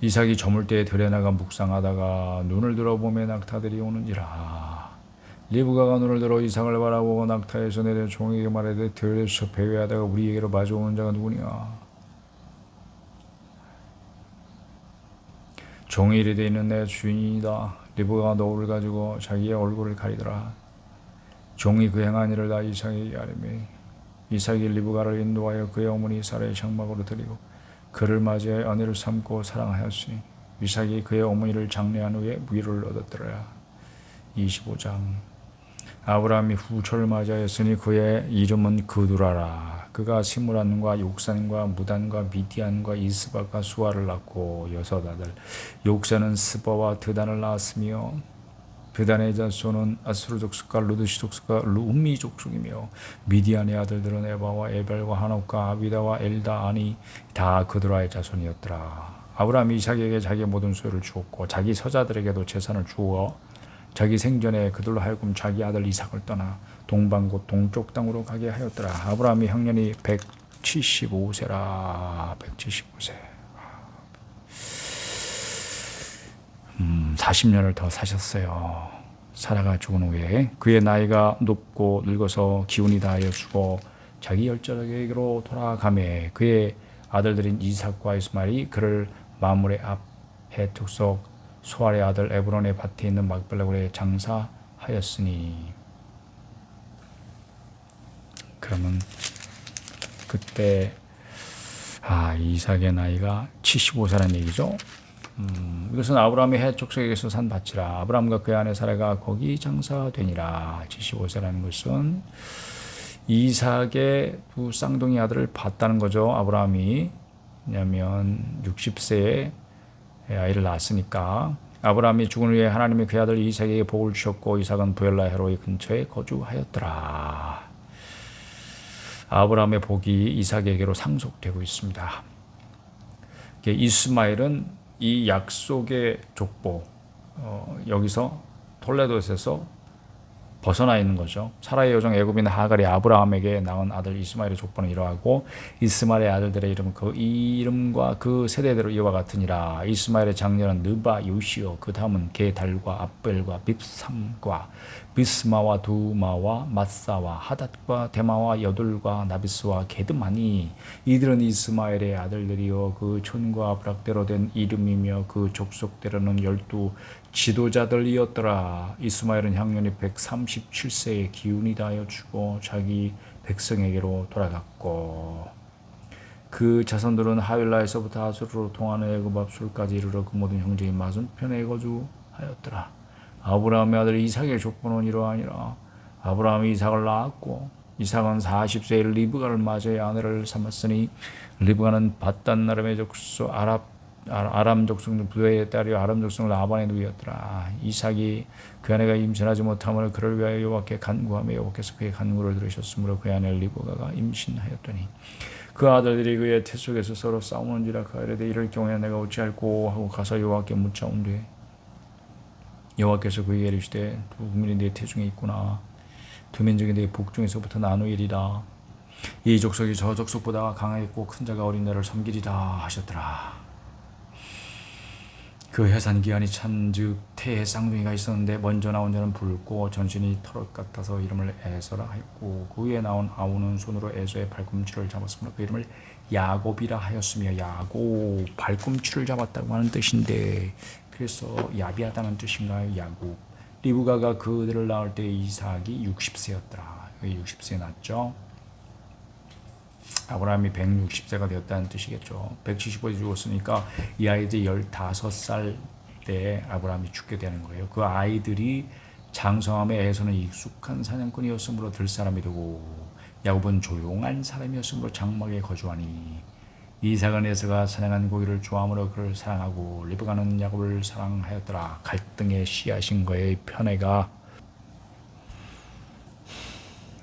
이삭이 저물 때에 들에 나가 묵상하다가 눈을 들어보며 낙타들이 오는지라. 리브가가 눈을 들어 이삭을 바라보고 낙타에서 내려 종에게 말하되 들에서 배회하다가 우리에게로 마주오는 자가 누구냐. 종이 이르되 이는 내 주인이다. 리브가가 노를 가지고 자기의 얼굴을 가리더라. 종이 그 행한 일을 다 이삭에게 아뢰매 이삭이 리브가를 인도하여 그의 어머니 사라의 장막으로 드리고 그를 맞이하여 아내를 삼고 사랑하였으니 이삭이 그의 어머니를 장례한 후에 위로를 얻었더라. 25장. 아브라함이 후처를 맞이하였으니 그의 이름은 그두라라. 그가 시므란과 욕산과 무단과 미디안과 이스바가 수아를 낳고 여섯 아들. 욕산은 스바와 드단을 낳았으며 드단의 자손은 아스루 족속과 루드시 족속과 루미 족속이며 미디안의 아들들은 에바와 에벨과 하녹과 아비다와 엘다 아니 다 그두라의 자손이었더라. 아브라함이 이삭에게 자기의 모든 소유를 주었고 자기 서자들에게도 재산을 주어 자기 생전에 그들로 하여금 자기 아들 이삭을 떠나 동방 곧 동쪽 땅으로 가게 하였더라. 아브라함이 형년이 175세라. 175세. 40년을 더 사셨어요. 사라가 죽은 후에 그의 나이가 높고 늙어서 기운이 다하여 죽어 자기 열조에게로 돌아가매 그의 아들들인 이삭과 이스마엘이 그를 마므레 앞 헷 족속 소알의 아들 에브론의 밭에 있는 막벨라굴에 장사하였으니. 그러면 그때 이삭의 나이가 75세라는 얘기죠. 이것은 아브라함의 헷 족속에게서 산 밭이라. 아브라함과 그의 아내 사라가 거기 장사되니라. 75세라는 것은 이삭의 두 쌍둥이 아들을 봤다는 거죠. 아브라함이. 왜냐하면 60세에 아이를 낳았으니까. 아브라함이 죽은 후에 하나님이 그의 아들 이삭에게 복을 주셨고 이삭은 부엘라 헤로이 근처에 거주하였더라. 아브라함의 복이 이삭에게로 상속되고 있습니다. 이스마엘은 이 약속의 족보, 여기서 톨레도에서 벗어나 있는 거죠. 사라의 여종 애굽인 하갈이 아브라함에게 낳은 아들 이스마엘의 족보는 이러하고 이스마엘의 아들들의 이름은 그 이름과 그 세대대로 이와 같으니라. 이스마엘의 장녀는 느바, 요시오, 그 다음은 게달과 압벨과 빕삼과 비스마와 두마와 마사와 하닷과 데마와 여둘과 나비스와 게드마니. 이들은 이스마엘의 아들들이요 그 촌과 부락대로 된 이름이며 그 족속대로는 12 지도자들이었더라. 이스마엘은 향년이 137세에 기운이 다하여 죽어 자기 백성에게로 돌아갔고 그 자손들은 하윌라에서부터 아수르로 통하는 애굽 앞술까지 이르러 그 모든 형제의 맞은편에 거주하였더라. 아브라함의 아들 이삭의 족보는 이러하니라. 아브라함이 이삭을 낳았고 이삭은 40세에 리브가를 맞이해 아내를 삼았으니 리브가는 밧단 나름의 족속 아람 족속 부의 딸이 아람 족속 라반의 누이였더라. 이삭이 그 아내가 임신하지 못함을 그를 위하여 여호와께 간구하며 여호와께서 그의 간구를 들으셨으므로 그의 아내 리브가가 임신하였더니 그 아들들이 그의 태 속에서 서로 싸우는지라. 그 아이들이 이럴 경우에 내가 어찌할꼬 하고 가서 여호와께 묻자온되 여호와께서 그에게 이르시되 두 국민이 네 태중에 있구나. 두 민족이 네 복중에서부터 나누이리라. 이 족속이 저 족속보다 강하겠고 큰 자가 어린 자를 섬기리라 하셨더라. 그 해산 기한이 찬즉 태의 쌍둥이가 있었는데 먼저 나온 자는 붉고 전신이 털옷 같아서 이름을 에서라 하였고 그 후에 나온 아우는 손으로 에서의 발꿈치를 잡았으므로 그 이름을 야곱이라 하였으며 야곱 발꿈치를 잡았다고 하는 뜻인데 그래서 야비하다는 뜻인가요? 야곱. 리브가가 그들을 낳을 때 이삭이 60세였더라. 60세에 낳았죠. 아브라함이 160세가 되었다는 뜻이겠죠. 175세 죽었으니까 이 아이들이 15살 때 아브라함이 죽게 되는 거예요. 그 아이들이 장성함에 에서는 익숙한 사냥꾼이었으므로 들 사람이 되고 야곱은 조용한 사람이었으므로 장막에 거주하니 이삭은 에서가 사냥한 고기를 좋아하므로 그를 사랑하고 리브가는 야곱을 사랑하였더라. 갈등의 씨앗인 거예요. 편애가.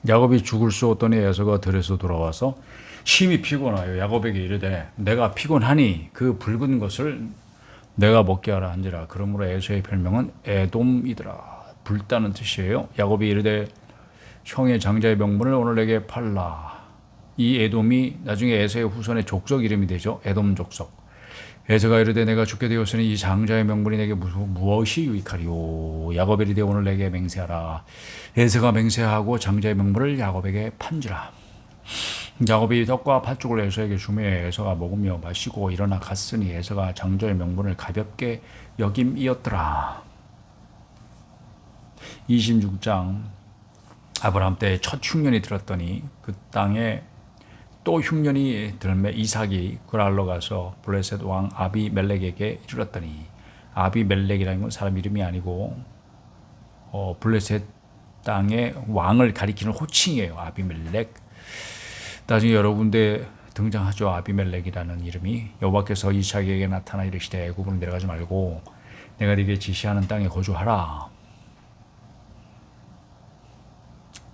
야곱이 죽을 수 없더니 에서가 들에서 돌아와서 심히 피곤하여 야곱에게 이르되 내가 피곤하니 그 붉은 것을 내가 먹게 하라 한지라. 그러므로 에서의 별명은 에돔이더라. 붉다는 뜻이에요. 야곱이 이르되 형의 장자의 명분을 오늘 내게 팔라. 이 에돔이 나중에 에서의 후손의 족속 이름이 되죠. 에돔 족속. 에서가 이르되 내가 죽게 되었으니 이 장자의 명분이 내게 무엇이 유익하리요. 야곱이 이르되 오늘 내게 맹세하라. 에서가 맹세하고 장자의 명분을 야곱에게 판지라. 야곱이 떡과 팥죽을 에서에게 주며 에서가 먹으며 마시고 일어나 갔으니 에서가 장자의 명분을 가볍게 여김이었더라. 26장. 아브라함 때 첫 흉년이 들었더니 그 땅에 또 흉년이 들매 이삭이 그랄로 가서 블레셋 왕 아비멜렉에게 이르렀더니 아비멜렉이라는 건 사람 이름이 아니고 블레셋 땅의 왕을 가리키는 호칭이에요. 아비멜렉. 나중에 여러 군데 등장하죠. 아비멜렉이라는 이름이. 여호와께서 이삭에게 나타나 이르시되 애굽으로 내려가지 말고 내가 네게 지시하는 땅에 거주하라.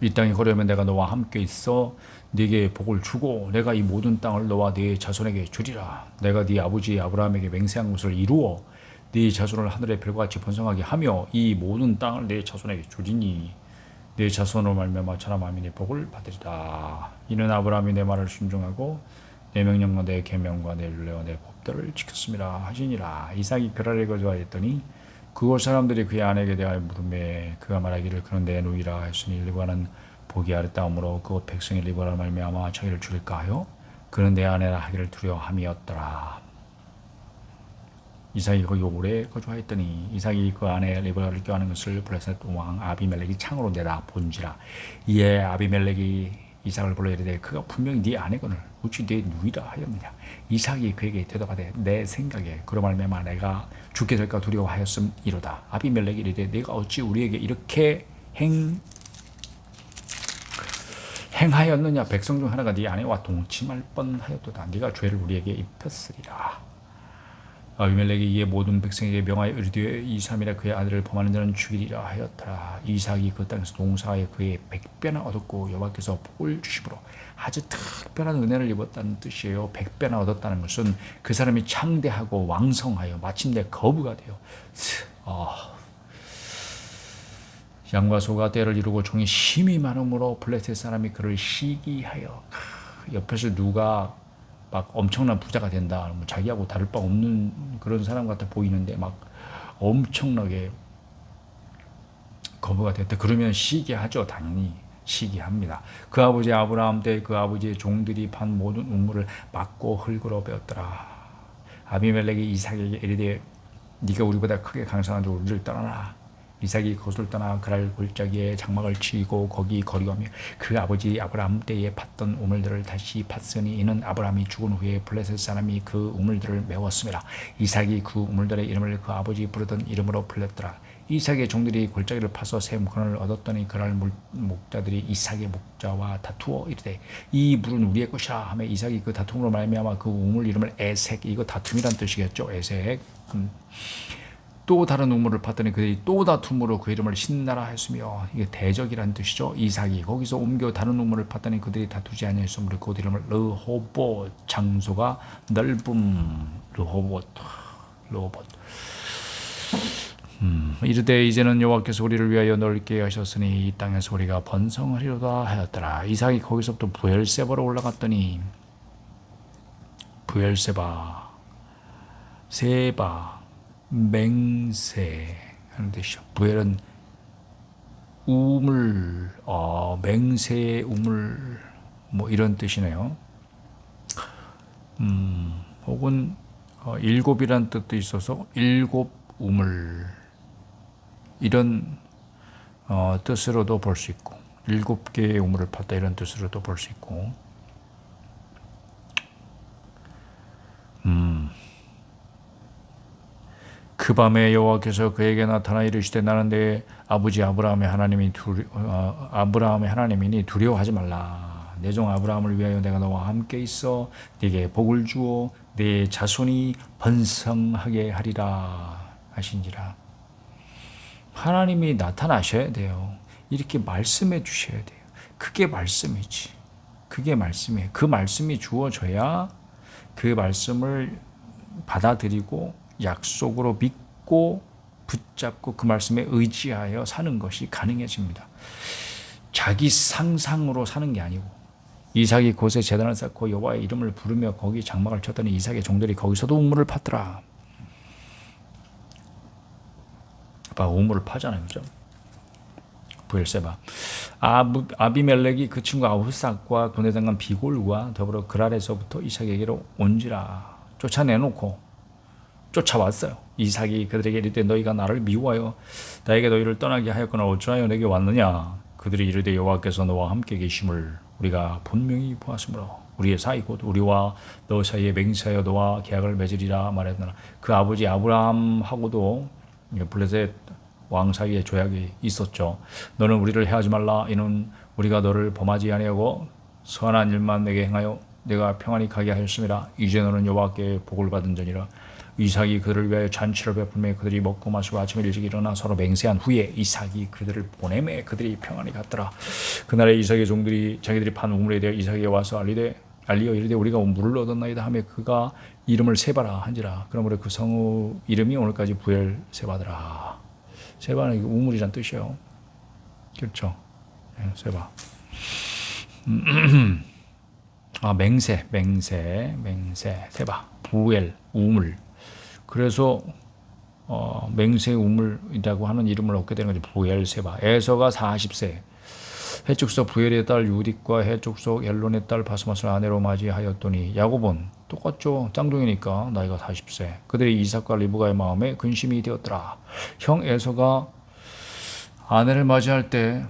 이 땅에 거류하면 내가 너와 함께 있어 네게 복을 주고 내가 이 모든 땅을 너와 네 자손에게 주리라. 내가 네 아버지 아브라함에게 맹세한 것을 이루어 네 자손을 하늘의 별과 같이 번성하게 하며 이 모든 땅을 네 자손에게 주리니 내 자손으로 말미암아 천하 만민의 복을 받으리라. 이는 아브라함이 내 말을 순종하고 내 명령과 내 계명과 내 율례와 내 법들을 지켰습니다 하시니라. 이삭이 그랄에 거주하였더니 그곳 사람들이 그의 아내에게 대하여 물음에 그가 말하기를 그는 내 누이라 하였으니 리브가는 보기 아름다움으로 그곳 백성의 리브가라 말미암아 자기를 죽일까 하여 그는 내 아내라 하기를 두려워함이었더라. 이삭이 거기 오래 거주하였더니 이삭이 그 아내 리브가를 껴안은 것을 블레셋 왕 아비멜렉이 창으로 내다 본지라. 이에 아비멜렉이 이삭을 불러 이르되 그가 분명히 네 아내거늘 어찌 내 누이라 하였느냐. 이삭이 그에게 대답하되 내 생각에 그로 말미암아 내가 죽게 될까 두려워하였음이로다. 아비멜렉이 이르되 내가 어찌 우리에게 이렇게 행하였느냐. 백성 중 하나가 네 아내와 동침할 뻔하였도다. 네가 죄를 우리에게 입혔으리라. 아비멜렉이 이에 모든 백성에게 명하여 이르되 이 사람이라 그의 아들을 범하는 자는 죽이리라 하였더라. 이삭이 그 땅에서 농사하여 그의 100배나 얻었고 여호와께서 복을 주심으로 아주 특별한 은혜를 입었다는 뜻이에요. 100배나 얻었다는 것은 그 사람이 창대하고 왕성하여 마침내 거부가 되어 양과 소가 떼를 이루고 종이 심히 많음으로 블레셋 사람이 그를 시기하여 옆에서 누가 막 엄청난 부자가 된다. 뭐 자기하고 다를 바 없는 그런 사람 같아 보이는데 막 엄청나게 거부가 됐다. 그러면 시기하죠. 당연히 시기합니다. 그 아버지 아브라함 때 그 아버지의 종들이 판 모든 우물을 막고 흙으로 베었더라. 아비멜렉이 이삭에게 이르되 네가 우리보다 크게 강성한 자 우리를 떠나라. 이삭이 그곳을 떠나 그랄 골짜기에 장막을 치고 거기 거류하며 그 아버지 아브라함 때에 팠던 우물들을 다시 팠으니 이는 아브라함이 죽은 후에 블레셋 사람이 그 우물들을 메웠습니다. 이삭이 그 우물들의 이름을 그 아버지 부르던 이름으로 불렀더라. 이삭의 종들이 골짜기를 파서 새 물건을 얻었더니 그날 목자들이 이삭의 목자와 다투어 이르되 이 물은 우리의 것이라 하며 이삭이 그 다툼으로 말미암아 그 우물 이름을 에색, 이거 다툼이란 뜻이겠죠. 에색. 또 다른 우물을 팠더니 그들이 또 다툼으로 그 이름을 신나라 했으며 이게 대적이라는 뜻이죠. 이삭이 거기서 옮겨 다른 우물을 팠더니 그들이 다투지 아니하였으므로 그 이름을 르호봇, 장소가 넓음. 르호봇. 이르되 이제는 여호와께서 우리를 위하여 넓게 하셨으니 이 땅에서 우리가 번성하리로다 하였더라. 이삭이 거기서부터 부엘세바로 올라갔더니 부엘세바, 세바, 맹세 하는 뜻이죠. 부엘은 우물, 맹세의 우물 뭐 이런 뜻이네요. 혹은 일곱이란 뜻도 있어서 일곱 우물 이런 뜻으로도 볼 수 있고 7개의 우물을 팠다 이런 뜻으로도 볼 수 있고 그 밤에 여호와께서 그에게 나타나 이르시되 나는 내 아버지 아브라함의 하나님이니 두려워하지 말라. 내 종 아브라함을 위하여 내가 너와 함께 있어 네게 복을 주어 네 자손이 번성하게 하리라 하신지라. 하나님이 나타나셔야 돼요. 이렇게 말씀해 주셔야 돼요. 그게 말씀이지. 그게 말씀이에요. 그 말씀이 주어져야 그 말씀을 받아들이고 약속으로 믿고 붙잡고 그 말씀에 의지하여 사는 것이 가능해집니다. 자기 상상으로 사는 게 아니고 이삭이 곳에 제단을 쌓고 여호와의 이름을 부르며 거기 장막을 쳤더니 이삭의 종들이 거기서도 우물을 팠더라. 우물을 파잖아요. 그죠? 부엘세바. 아비멜렉이 그 친구 아후삭과 군대 장관 비골과 더불어 그랄에서부터 이삭에게로 온지라. 쫓아내놓고 쫓아왔어요. 이삭이 그들에게 이르되 너희가 나를 미워하여 나에게 너희를 떠나게 하였거나 어찌하여 내게 왔느냐. 그들이 이르되 여호와께서 너와 함께 계심을 우리가 분명히 보았으므로 우리의 사이 곧 우리와 너 사이에 맹세하여 너와 계약을 맺으리라 말했느라. 그 아버지 아브라함하고도 블레셋 왕 사이에 조약이 있었죠. 너는 우리를 해하지 말라. 이는 우리가 너를 범하지 아니하고 선한 일만 내게 행하여 내가 평안히 가게 하였음이라. 이제 너는 여호와께 복을 받은 자니라. 이삭이 그들을 위하여 잔치를 베풀매 그들이 먹고 마시고 아침에 일찍 일어나 서로 맹세한 후에 이삭이 그들을 보내매 그들이 평안히 갔더라. 그날에 이삭의 종들이 자기들이 판 우물에 대해 이삭에게 와서 알리어 이르되 우리가 물을 얻었나이다 하며 그가 이름을 세바라 한지라. 그러므로 그 성의 이름이 오늘까지 부엘 세바더라. 세바는 우물이란 뜻이에요. 그렇죠. 세바. 맹세, 세바, 부엘, 우물. 그래서 맹세 우물이라고 하는 이름을 얻게 되는 거죠. 부엘세바. 에서가 40세. 해축속 부엘의 딸 유딕과 해축속 엘론의 딸 바스맛을 아내로 맞이하였더니 야곱은 똑같죠. 쌍둥이니까 나이가 40세. 그들이 이삭과 리브가의 마음에 근심이 되었더라. 형 에서가 아내를 맞이할 때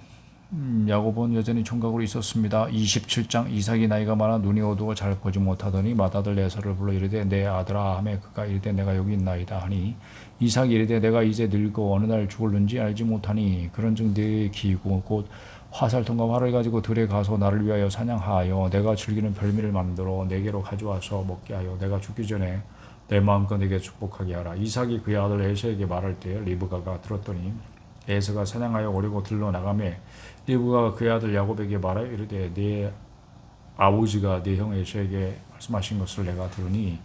야곱은 여전히 총각으로 있었습니다. 27장 이삭이 나이가 많아 눈이 어두워 잘 보지 못하더니 맏아들 에서를 불러 이르되 내 아들아 하매 그가 이르되 내가 여기 있나이다 하니 이삭이 이르되 내가 이제 늙어 어느 날 죽을는지 알지 못하니 그런즉 네 기구 곧 화살통과 활을 가지고 들에 가서 나를 위하여 사냥하여 내가 즐기는 별미를 만들어 내게로 가져와서 먹게 하여 내가 죽기 전에 내 마음껏 내게 축복하게 하라. 이삭이 그의 아들 에서에게 말할 때 리브가가 들었더니 에서가 사냥하여 오려고 들러 나가매 리브가가 그의 아들 야곱에게 말하여 이르되 네 아버지가 네 형 에서에게 말씀하신 것을 내가 들으니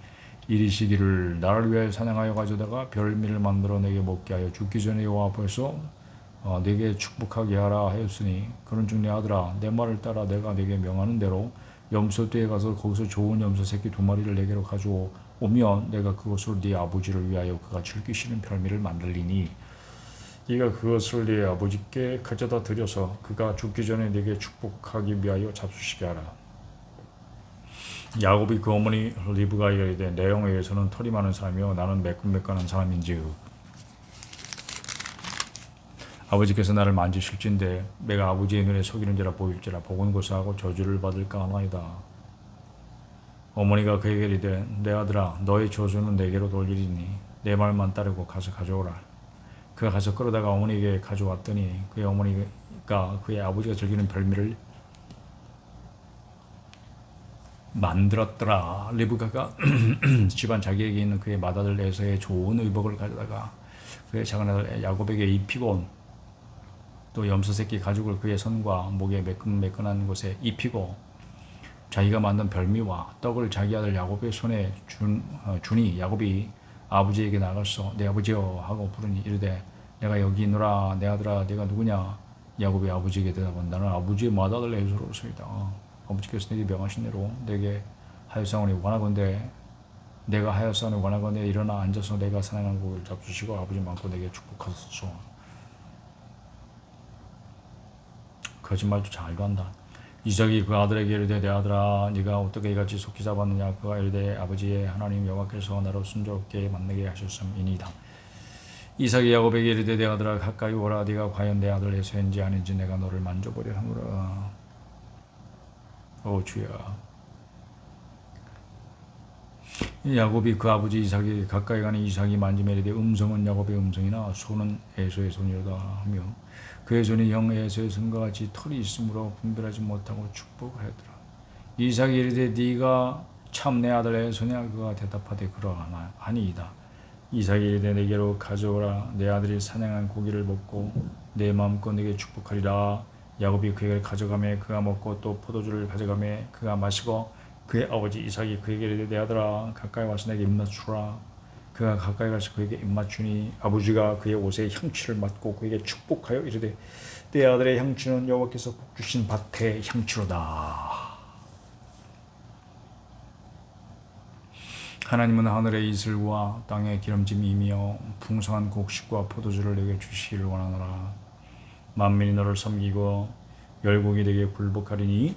이르시기를 나를 위하여 사냥하여 가져다가 별미를 만들어 내게 먹게 하여 죽기 전에 여호와 앞에서 내게 축복하게 하라 하였으니 그런즉 내 아들아 내 말을 따라 내가 내게 명하는 대로 염소떼에 가서 거기서 좋은 염소 새끼 2마리를 내게로 가져오면 내가 그것으로 네 아버지를 위하여 그가 즐기시는 별미를 만들리니 네가 그것을 네 아버지께 가져다 드려서 그가 죽기 전에 네게 축복하기 위하여 잡수시게 하라. 야곱이 그 어머니 리브가에게 이르되 내 형에 의해서는 털이 많은 사람이요 나는 매끈매끈한 사람인즉 아버지께서 나를 만지실진데 내가 아버지의 눈에 속이는지라 보일지라 보건 고사하고 저주를 받을까 하나이다. 어머니가 그에게 이르되 내 아들아 너의 저주는 내게로 돌리리니 내 말만 따르고 가서 가져오라. 그가 가서 끌어다가 어머니에게 가져왔더니 그의 어머니가 그의 아버지가 즐기는 별미를 만들었더라. 리브가가 집안 자기에게 있는 그의 맏아들 에서의 좋은 의복을 가져다가 그의 작은 아들 야곱에게 입히고 또 염소 새끼 가죽을 그의 손과 목에 매끈매끈한 곳에 입히고 자기가 만든 별미와 떡을 자기 아들 야곱의 손에 주니 야곱이 아버지에게 나가서 내 아버지여 하고 부르니 이르되 내가 여기 있노라. 내 아들아 내가 누구냐. 야곱이 아버지에게 대답한 나는 아버지의 맏아들 에서로소이다. 아버지께서 내게 명하신 대로 내게 하였사오니 원하건대 내가 하였사오니 원하건대 일어나 앉아서 내가 사냥한 고기를 잡수시고 아버지 많고 내게 축복하소서. 거짓말도 잘도 한다. 이삭이 그 아들에게 이르되 내 아들아 네가 어떻게 이같이 속히 잡았느냐. 그가 이르되 아버지의 하나님 여호와께서 나를 순조롭게 만나게 하셨음이니이다. 이삭이 야곱에게 이르되 내 아들아 가까이 오라. 네가 과연 내 아들 에서인지 아닌지 내가 너를 만져보려 하노라. 오 주야. 야곱이 그 아버지 이삭이 가까이 가니 이삭이 만지매 이르되 음성은 야곱의 음성이나 손은 에서의 손이로다 하며 그의 손이 형 에서의 손과 같이 털이 있으므로 분별하지 못하고 축복하였더라. 이삭이 이르되 네가 참 내 아들 에서냐. 그가 대답하되 그러하니이다. 이삭이 이르되 내게로 가져오라. 내 아들이 사냥한 고기를 먹고 내 마음껏 내게 축복하리라. 야곱이 그에게 가져가매 그가 먹고 또 포도주를 가져가매 그가 마시고 그의 아버지 이삭이 그에게 이르되 내 아들아 가까이 와서 내게 입맞추라. 그가 가까이 가서 그에게 입맞추니 아버지가 그의 옷에 향취를 맡고 그에게 축복하여 이르되 내 아들의 향취는 여호와께서 복 주신 밭의 향취로다. 하나님은 하늘의 이슬과 땅의 기름짐이며 풍성한 곡식과 포도주를 내게 주시기를 원하노라. 만민이 너를 섬기고 열국이 내게 굴복하리니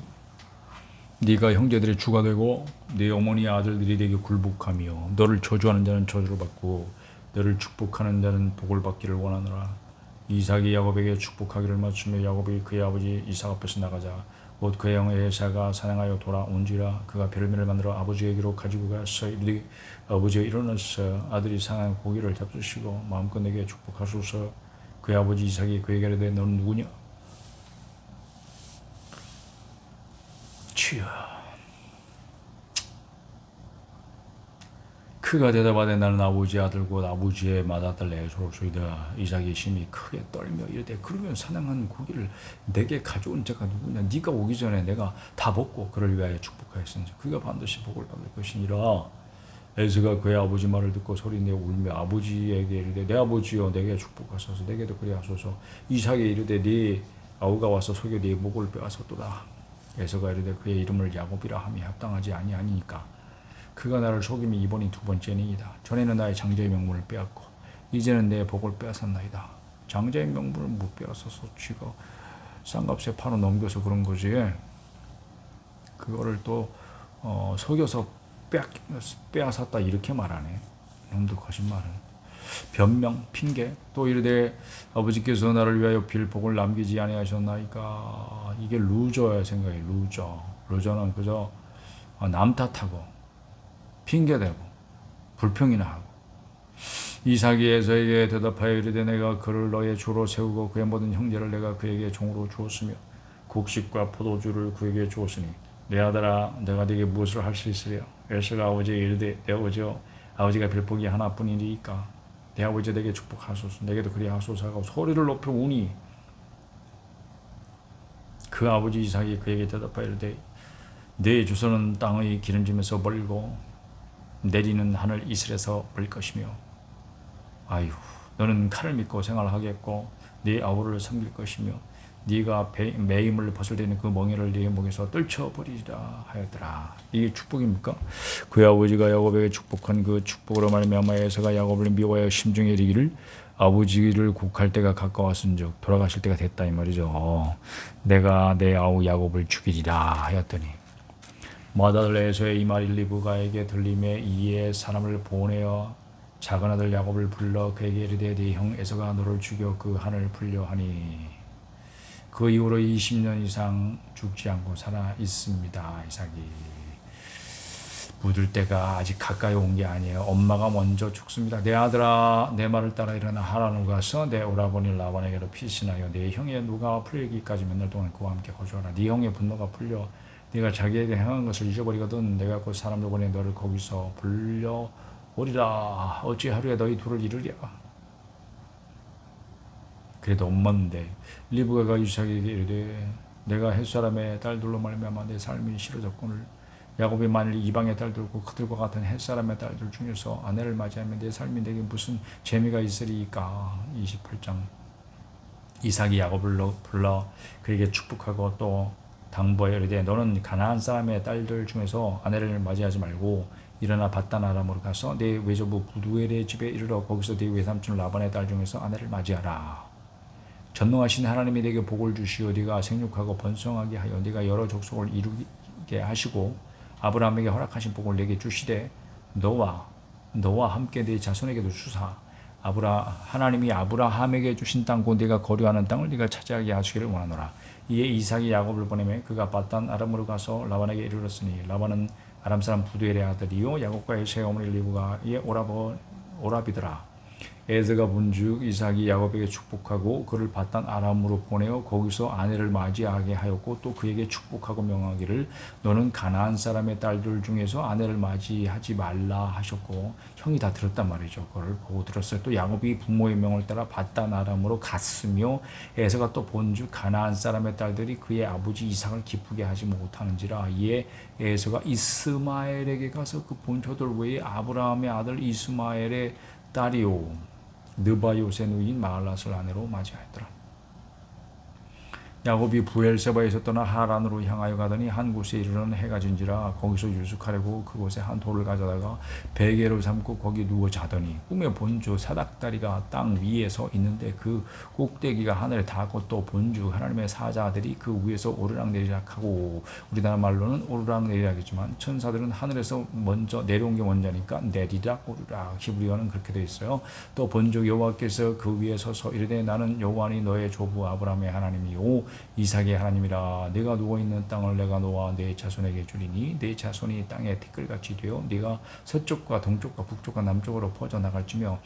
네가 형제들의 주가 되고 네 어머니의 아들들이 내게 굴복하며 너를 저주하는 자는 저주를 받고 너를 축복하는 자는 복을 받기를 원하노라. 이삭이 야곱에게 축복하기를 맞추며 야곱이 그의 아버지 이삭 앞에서 나가자 곧 그의 형 에사가 사냥하여 돌아온지라. 그가 별미를 만들어 아버지에게로 가지고 가서 이르되 아버지여 일어나서 아들이 상한 고기를 잡수시고 마음껏 내게 축복하소서. 그의 아버지 이삭이 그에게 이르되 너는 누구냐? 주여. 그가 대답하되 나는 아버지의 아들 곧 아버지의 맏아들 에서로소이다. 이삭이 심히 크게 떨며 이르되 그러면 사냥한 고기를 내게 가져온 자가 누구냐? 네가 오기 전에 내가 다 먹고 그를 위하여 축복하였으니 그가 반드시 복을 받을 것이니라. 에서가 그의 아버지 말을 듣고 소리내어 울며 아버지에게 이르되 내 아버지여 내게 축복하소서 내게도 그리하소서. 이삭이 이르되 네 아우가 와서 속여 네 목을 빼앗았도다. 에서가 이르되 그의 이름을 야곱이라 함이 합당하지 아니하니까 그가 나를 속임이 이번이 두 번째니이다. 전에는 나의 장자의 명분을 빼앗고 이제는 내 복을 빼앗았나이다. 장자의 명분을 못 빼앗아서 쥐가 싼값에 팔아 넘겨서 그런 거지. 그거를 또 속여서 빼앗았다 이렇게 말하네. 놈도 거짓말은. 변명, 핑계. 또 이르되 아버지께서 나를 위하여 빌 복을 남기지 아니하셨나이까. 이게 루저의 생각이 루저. 루저는 그저 남 탓하고 핑계대고 불평이나 하고. 이삭이 에서에게 대답하여 이르되 내가 그를 너의 주로 세우고 그의 모든 형제를 내가 그에게 종으로 주었으며 곡식과 포도주를 그에게 주었으니 내 아들아 내가 네게 무엇을 할 수 있으랴. 에서가 아버지에게 이르되 내 아버지여 아버지가 빌 복이 하나뿐이니까 내 아버지 내게 축복하소서 내게도 그리하소서 하고 소리를 높여 우니 그 아버지 이삭이 그에게 대답하여 이르되 네 주소는 땅의 기름짐에서 멀고 내리는 하늘 이슬에서 멀 것이며 아유 너는 칼을 믿고 생활하겠고 네 아우를 섬길 것이며 네가 매임을 벗을 때는 그 멍에를 네 목에서 떨쳐버리리라 하였더라. 이게 축복입니까? 그의 아버지가 야곱에게 축복한 그 축복으로 말미암아 에서가 야곱을 미워하여 심중에 이르기를 아버지를 곡할 때가 가까웠은즉 돌아가실 때가 됐다 이 말이죠. 내가 내 아우 야곱을 죽이리라 하였더니 맏아들 에서의 이 말이 리브가에게 들림에 이에 사람을 보내어 작은 아들 야곱을 불러 그에게 이르되 네 형 에서가 너를 죽여 그 한을 풀려 하니 그 이후로 20년 이상 죽지 않고 살아 있습니다. 이삭이 묻을 때가 아직 가까이 온 게 아니에요. 엄마가 먼저 죽습니다. 내 아들아 내 말을 따라 일어나 하란으로 가서 내 오라버니 라반에게로 피신하여 내 형의 누가 풀리기까지 몇 날 동안 그와 함께 거주하라. 네 형의 분노가 풀려 네가 자기에게 행한 것을 잊어버리거든 내가 곧 사람들 보내 너를 거기서 불려오리라. 어찌 하루에 너희 둘을 이루랴. 그래도 엄마인데 리브가가 이삭에게 이르되 내가 햇사람의 딸들로 말미암아 내 삶이 싫어졌거늘 야곱이 만일 이방의 딸들고 그들과 같은 햇사람의 딸들 중에서 아내를 맞이하면 내 삶이 내게 무슨 재미가 있으리까. 28장 이삭이 야곱을 불러 그에게 축복하고 또 당부하여 이르되 너는 가나안 사람의 딸들 중에서 아내를 맞이하지 말고 일어나 밧단 아람으로 가서 내 외조부 부두엘의 집에 이르러 거기서 네 외삼촌 라반의 딸 중에서 아내를 맞이하라. 전능하신 하나님이 네게 복을 주시어 네가 생육하고 번성하게 하여 네가 여러 족속을 이루게 하시고 아브라함에게 허락하신 복을 네게 주시되 너와 함께 네 자손에게도 주사 하나님이 아브라함에게 주신 땅 곧 네가 거류하는 땅을 네가 차지하게 하시기를 원하노라. 이에 이삭이 야곱을 보내매 그가 밧단 아람으로 가서 라반에게 이르렀으니 라반은 아람 사람 부두엘의 아들이요 야곱과 에서의 어머니 리브가의 오라비더라. 에서가 본즉 이삭이 야곱에게 축복하고 그를 밧단 아람으로 보내어 거기서 아내를 맞이하게 하였고 또 그에게 축복하고 명하기를 너는 가나안 사람의 딸들 중에서 아내를 맞이하지 말라 하셨고 형이 다 들었단 말이죠. 그걸 보고 들었어요. 또 야곱이 부모의 명을 따라 밧단 아람으로 갔으며 에서가 또 본즉 가나안 사람의 딸들이 그의 아버지 이삭을 기쁘게 하지 못하는지라. 이에 에서가 이스마엘에게 가서 그 본처들 외에 아브라함의 아들 이스마엘의 딸이요 느바요세 누인 마할랏을 아내로 맞이하였더라. 야곱이 부엘세바에서 떠나 하란으로 향하여 가더니 한 곳에 이르러는 해가 진지라 거기서 유숙하려고 그곳에 한 돌을 가져다가 베개로 삼고 거기 누워 자더니 꿈에 본주 사닥다리가 땅 위에 서 있는데 그 꼭대기가 하늘에 닿고 또 본주 하나님의 사자들이 그 위에서 오르락내리락 하고 우리나라 말로는 오르락내리락이지만 천사들은 하늘에서 먼저 내려온 게 먼저니까 내리락 오르락 히브리어는 그렇게 되어 있어요. 또 본주 여호와께서 그 위에 서서 이르되 나는 여호와니 너의 조부 아브라함의 하나님이요 이삭의 하나님이라 내가 누워있는 땅을 내가 너와 내 자손에게 주리니 내 자손이 땅의 티끌같이 되어 네가 서쪽과 동쪽과 북쪽과 남쪽으로 퍼져나갈지며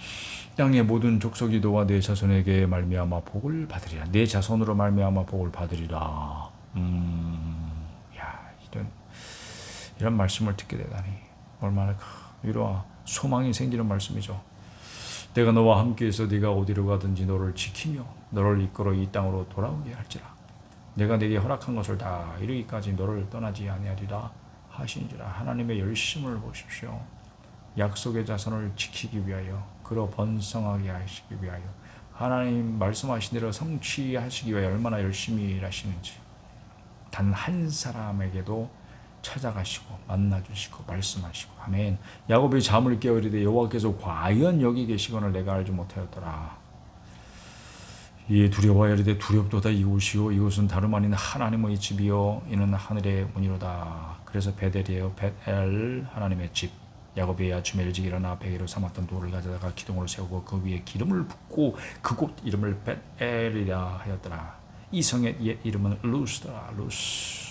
땅의 모든 족속이 너와 내 자손에게 말미암아 복을 받으리라. 내 자손으로 말미암아 복을 받으리라. 야, 이런 말씀을 듣게 되다니 얼마나 위로와 소망이 생기는 말씀이죠. 내가 너와 함께해서 네가 어디로 가든지 너를 지키며 너를 이끌어 이 땅으로 돌아오게 할지라. 내가 네게 허락한 것을 다 이루기까지 너를 떠나지 아니하리라 하시니라. 하나님의 열심을 보십시오. 약속의 자손을 지키기 위하여 그로 번성하게 하시기 위하여 하나님 말씀하신 대로 성취하시기 위하여 얼마나 열심히 일하시는지 단 한 사람에게도 찾아가시고 만나주시고 말씀하시고 아멘. 야곱이 잠을 깨어 이르되 여호와께서 과연 여기 계시거늘 내가 알지 못하였더라. 이에 두려워하여 이르되 두렵도다. 이곳이요 이곳은 다름 아닌 하나님의 집이요 이는 하늘의 문이로다. 그래서 베델이에요. 벳엘 하나님의 집. 야곱이 아침에 일찍 일어나 베개로 삼았던 돌을 가져다가 기둥으로 세우고 그 위에 기름을 붓고 그곳 이름을 벳엘이라 하였더라. 이 성의 옛 이름은 루스더라. 루스.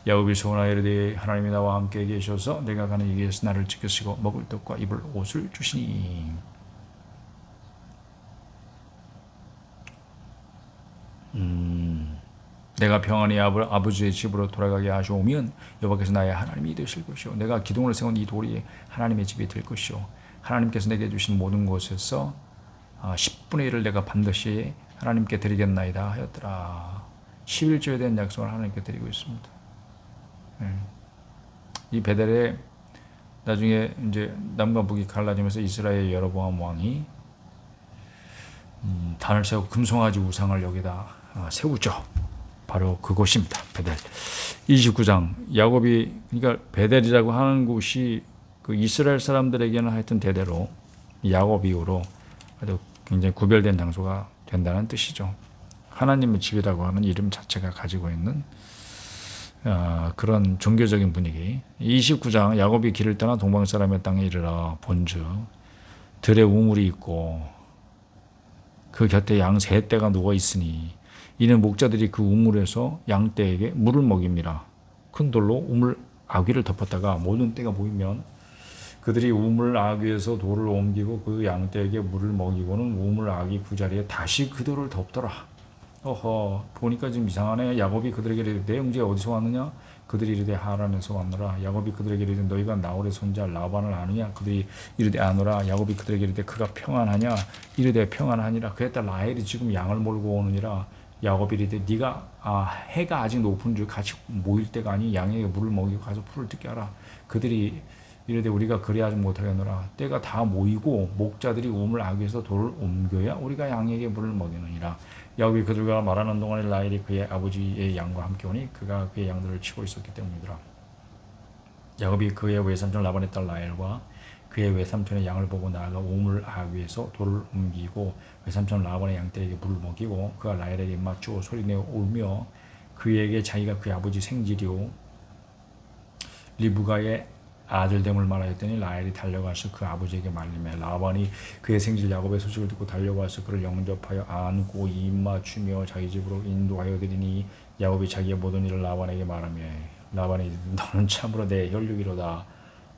야곱이 소원하여 이르되 하나님이 나와 함께 계셔서 내가 가는 이 길에서 나를 지키시고 먹을 떡과 입을 옷을 주시니 내가 평안히 아버지의 집으로 돌아가게 하시오면 여호와께서 나의 하나님이 되실 것이요 내가 기둥을 세운 이 돌이 하나님의 집이 될 것이요 하나님께서 내게 주신 모든 곳에서 10분의 1을 내가 반드시 하나님께 드리겠나이다 하였더라. 11조에 대한 약속을 하나님께 드리고 있습니다. 이 베델에 나중에 이제 남과 북이 갈라지면서 이스라엘 여로보암 왕이 단을 세우고 금송아지 우상을 여기다 세우죠. 바로 그곳입니다. 베델. 29장 야곱이 그러니까 베델이라고 하는 곳이 그 이스라엘 사람들에게는 하여튼 대대로 야곱 이후로 아주 굉장히 구별된 장소가 된다는 뜻이죠. 하나님의 집이라고 하는 이름 자체가 가지고 있는 그런 종교적인 분위기. 29장 야곱이 길을 떠나 동방 사람의 땅에 이르러 본즉 들에 우물이 있고 그 곁에 양 세 떼가 누워 있으니 이는 목자들이 그 우물에서 양 떼에게 물을 먹입니다. 큰 돌로 우물 아귀를 덮었다가 모든 떼가 모이면 그들이 우물 아귀에서 돌을 옮기고 그 양 떼에게 물을 먹이고는 우물 아귀 그 자리에 다시 그 돌을 덮더라. 어허, 보니까 좀 이상하네. 야곱이 그들에게 이르되 내 형제가 어디서 왔느냐? 그들이 이르되 하란에서 왔노라. 야곱이 그들에게 이르되 너희가 나홀의 손자 라반을 아느냐? 그들이 이르되 아노라. 야곱이 그들에게 이르되 그가 평안하냐? 이르되 평안하니라. 그에 따라 라헬이 지금 양을 몰고 오느니라. 야곱이 이르되 네가 해가 아직 높은 줄 같이 모일 때가 아니 양에게 물을 먹이고 가서 풀을 뜯게 하라. 그들이 이르되 우리가 그리하지 못하겠노라. 때가 다 모이고 목자들이 우물 아귀에서 돌을 옮겨야 우리가 양에게 물을 먹이느니라. 야곱이 그들과 말하는 동안에 라헬이 그의 아버지의 양과 함께 오니 그가 그의 양들을 치고 있었기 때문이더라. 야곱이 그의 외삼촌 라반의 딸 라헬과 그의 외삼촌의 양을 보고 나아가 우물 아귀에서 돌을 옮기고 외삼촌 라반의 양떼에게 물을 먹이고 그가 라헬에게 맞추어 소리내어 울며 그에게 자기가 그의 아버지 생질이요 리브가의 아들됨을 말하였더니 라헬이 달려가서 그 아버지에게 말리매 라반이 그의 생질 야곱의 소식을 듣고 달려가서 그를 영접하여 안고 입맞추며 자기 집으로 인도하여 드리니 야곱이 자기의 모든 일을 라반에게 말하며 라반이 너는 참으로 내 혈육이로다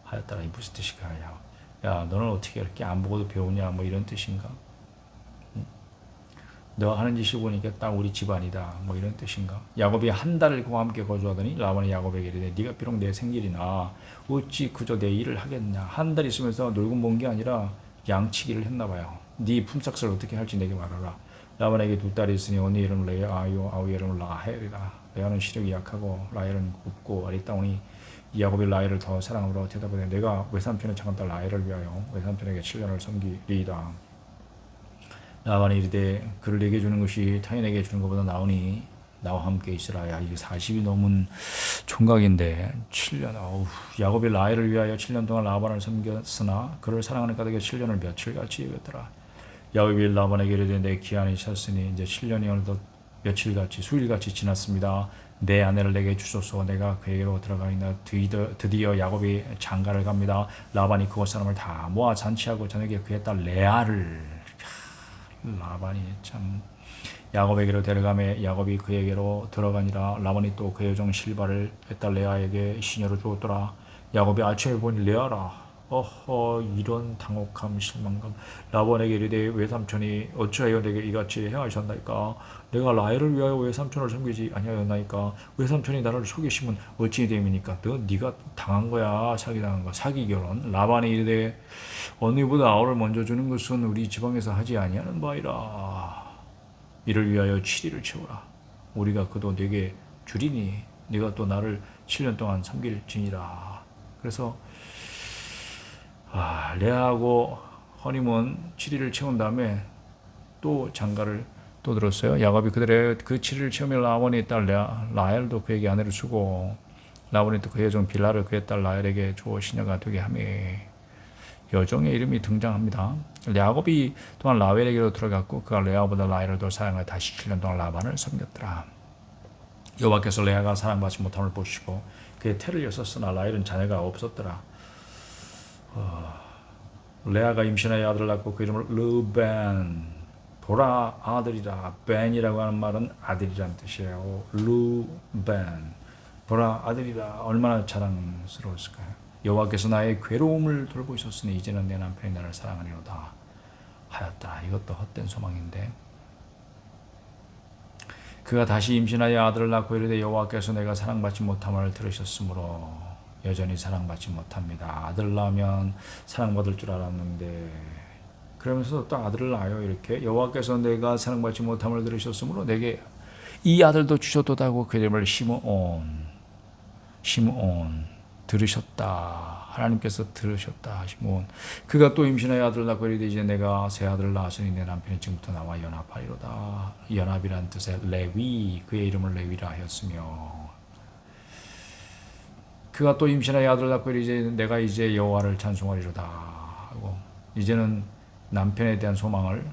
하였더라. 이 무슨 뜻일까? 야 너는 어떻게 이렇게 안 보고도 배우냐 뭐 이런 뜻인가? 너 하는 짓이 보니까 딱 우리 집안이다 뭐 이런 뜻인가? 야곱이 한 달을 그와 함께 거주하더니 라반이 야곱에게 이르되 네가 비록 내 생일이나 어찌 그저 내 일을 하겠냐? 한 달 있으면서 놀고 먼 게 아니라 양치기를 했나 봐요. 네 품삯을 어떻게 할지 내게 말하라. 라반에게 두 딸이 있으니 언니 이름은 레아요 아우 이름은 라헬이라. 레아는 시력이 약하고 라헬은 곱고 아리따우니 야곱이 라헬을 더 사랑으로 대답하되 내가 외삼촌의 작은 딸 라헬을 위하여 외삼촌에게 7년을 섬기리이다. 라반이 이르되 그를 내게 주는 것이 타인에게 주는 것보다 나으니 나와 함께 있으라. 야 이게 40이 넘은 총각인데 7년 야곱이 라헬을 위하여 7년 동안 라반을 섬겼으나 그를 사랑하는 까닭에 7년을 며칠같이 여겼더라. 야곱이 라반에게 이르되 내 기한이 찼으니 이제 7년이 어느덧 며칠같이 수일같이 지났습니다. 내 아내를 내게 주소서. 내가 그에게로 들어가이나 드디어 야곱이 장가를 갑니다. 라반이 그곳 사람을 다 모아 잔치하고 저녁에 그의 딸 레아를 라반이 참 야곱에게로 데려가매 야곱이 그에게로 들어가니라. 라반이 또 그의 여종 실바를 그딸 레아에게 시녀로 주었더라. 야곱이 아침에 보니 레아라. 어허, 이런 당혹함 실망감. 라반에게 이르되 외삼촌이 어찌하여 내게 이같이 행하셨나이까. 내가 라헬을 위하여 외삼촌을 섬기지 아니하였나이까. 외삼촌이 나를 속이심은 어찌 됨이니까. 네가 당한 거야. 사기당한 거. 사기 결혼. 라반이 이르되 언니보다 아우를 먼저 주는 것은 우리 지방에서 하지 아니하는 바이라. 이를 위하여 7일을 채우라. 우리가 그도 네게 주리니 네가 또 나를 7년 동안 섬길지니라. 그래서 레아하고 허니문 7일을 채운 다음에 또 장가를 또 들었어요. 야곱이 그들의 그 7일을 채우며 라반의 딸 라헬도 그에게 아내를 주고 라반이 또 그의 여종 빌하를 그의 딸 라헬에게 주어 시녀가 되게 하며 여종의 이름이 등장합니다. 야곱이 또한 라헬에게로 들어갔고 그가 레아보다 라헬을 더 사랑하여 다시 7년 동안 라반을 섬겼더라. 여호와께서 레아가 사랑받지 못함을 보시고 그의 태를 여섰으나 라헬은 자녀가 없었더라. 레아가 임신하여 아들을 낳고 그 이름을 르벤, 보라 아들이라. 벤이라고 하는 말은 아들이란 뜻이에요. 르벤, 보라 아들이라. 얼마나 자랑스러웠을까요? 여호와께서 나의 괴로움을 돌보셨으니 이제는 내 남편이 나를 사랑하리로다 하였다. 이것도 헛된 소망인데, 그가 다시 임신하여 아들을 낳고 이르되 여호와께서 내가 사랑받지 못함을 들으셨으므로 여전히 사랑받지 못합니다. 아들을 낳으면 사랑받을 줄 알았는데, 그러면서 또 아들을 낳아요. 이렇게 여호와께서 내가 사랑받지 못함을 들으셨으므로 내게 이 아들도 주셨도다고 그 이름을 시므온 들으셨다. 하나님께서 들으셨다. 시므온. 그가 또 임신하여 아들을 낳고 이르되 이제 내가 새 아들을 낳았으니 내 남편이 지금부터 나와 연합하리로다. 연합이란 뜻의 레위, 그의 이름을 레위라 하였으며, 그가 또 임신하여 아들을 낳고 이제 내가 이제 여호와를 찬송하리로다 하고, 이제는 남편에 대한 소망을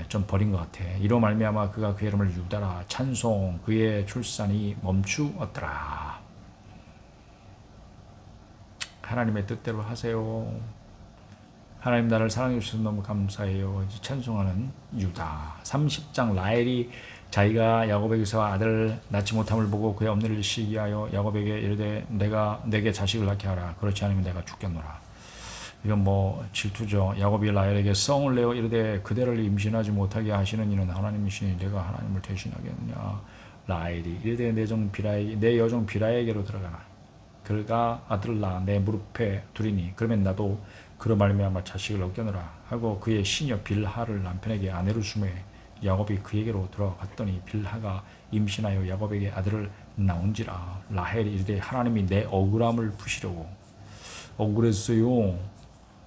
좀 버린 것 같아. 이로 말미암아 그가 그의 이름을 유다라 찬송, 그의 출산이 멈추었더라. 하나님의 뜻대로 하세요. 하나님 나를 사랑해 주셔서 너무 감사해요. 찬송하는 유다. 30장 라헬이 자기가 야곱에게서 아들을 낳지 못함을 보고 그의 엄니를 시기하여 야곱에게 이르되 내가 내게 자식을 낳게 하라. 그렇지 않으면 내가 죽겠노라. 이건 뭐 질투죠. 야곱이 라헬에게 성을 내어 이르되 그대를 임신하지 못하게 하시는 이는 하나님이시니 내가 하나님을 대신하겠느냐. 라헬이 이르되 내 여종 빌하에게로 들어가라. 그가 아들을 낳아 내 무릎에 두리니 그러면 나도 그로 말미암아 자식을 얻겠노라 하고 그의 시녀 빌하를 남편에게 아내로 주매 야곱이 그에게로 들어갔더니 빌하가 임신하여 야곱에게 아들을 낳은지라. 라헬이 이르되 하나님이 내 억울함을 푸시려고 억울했어요.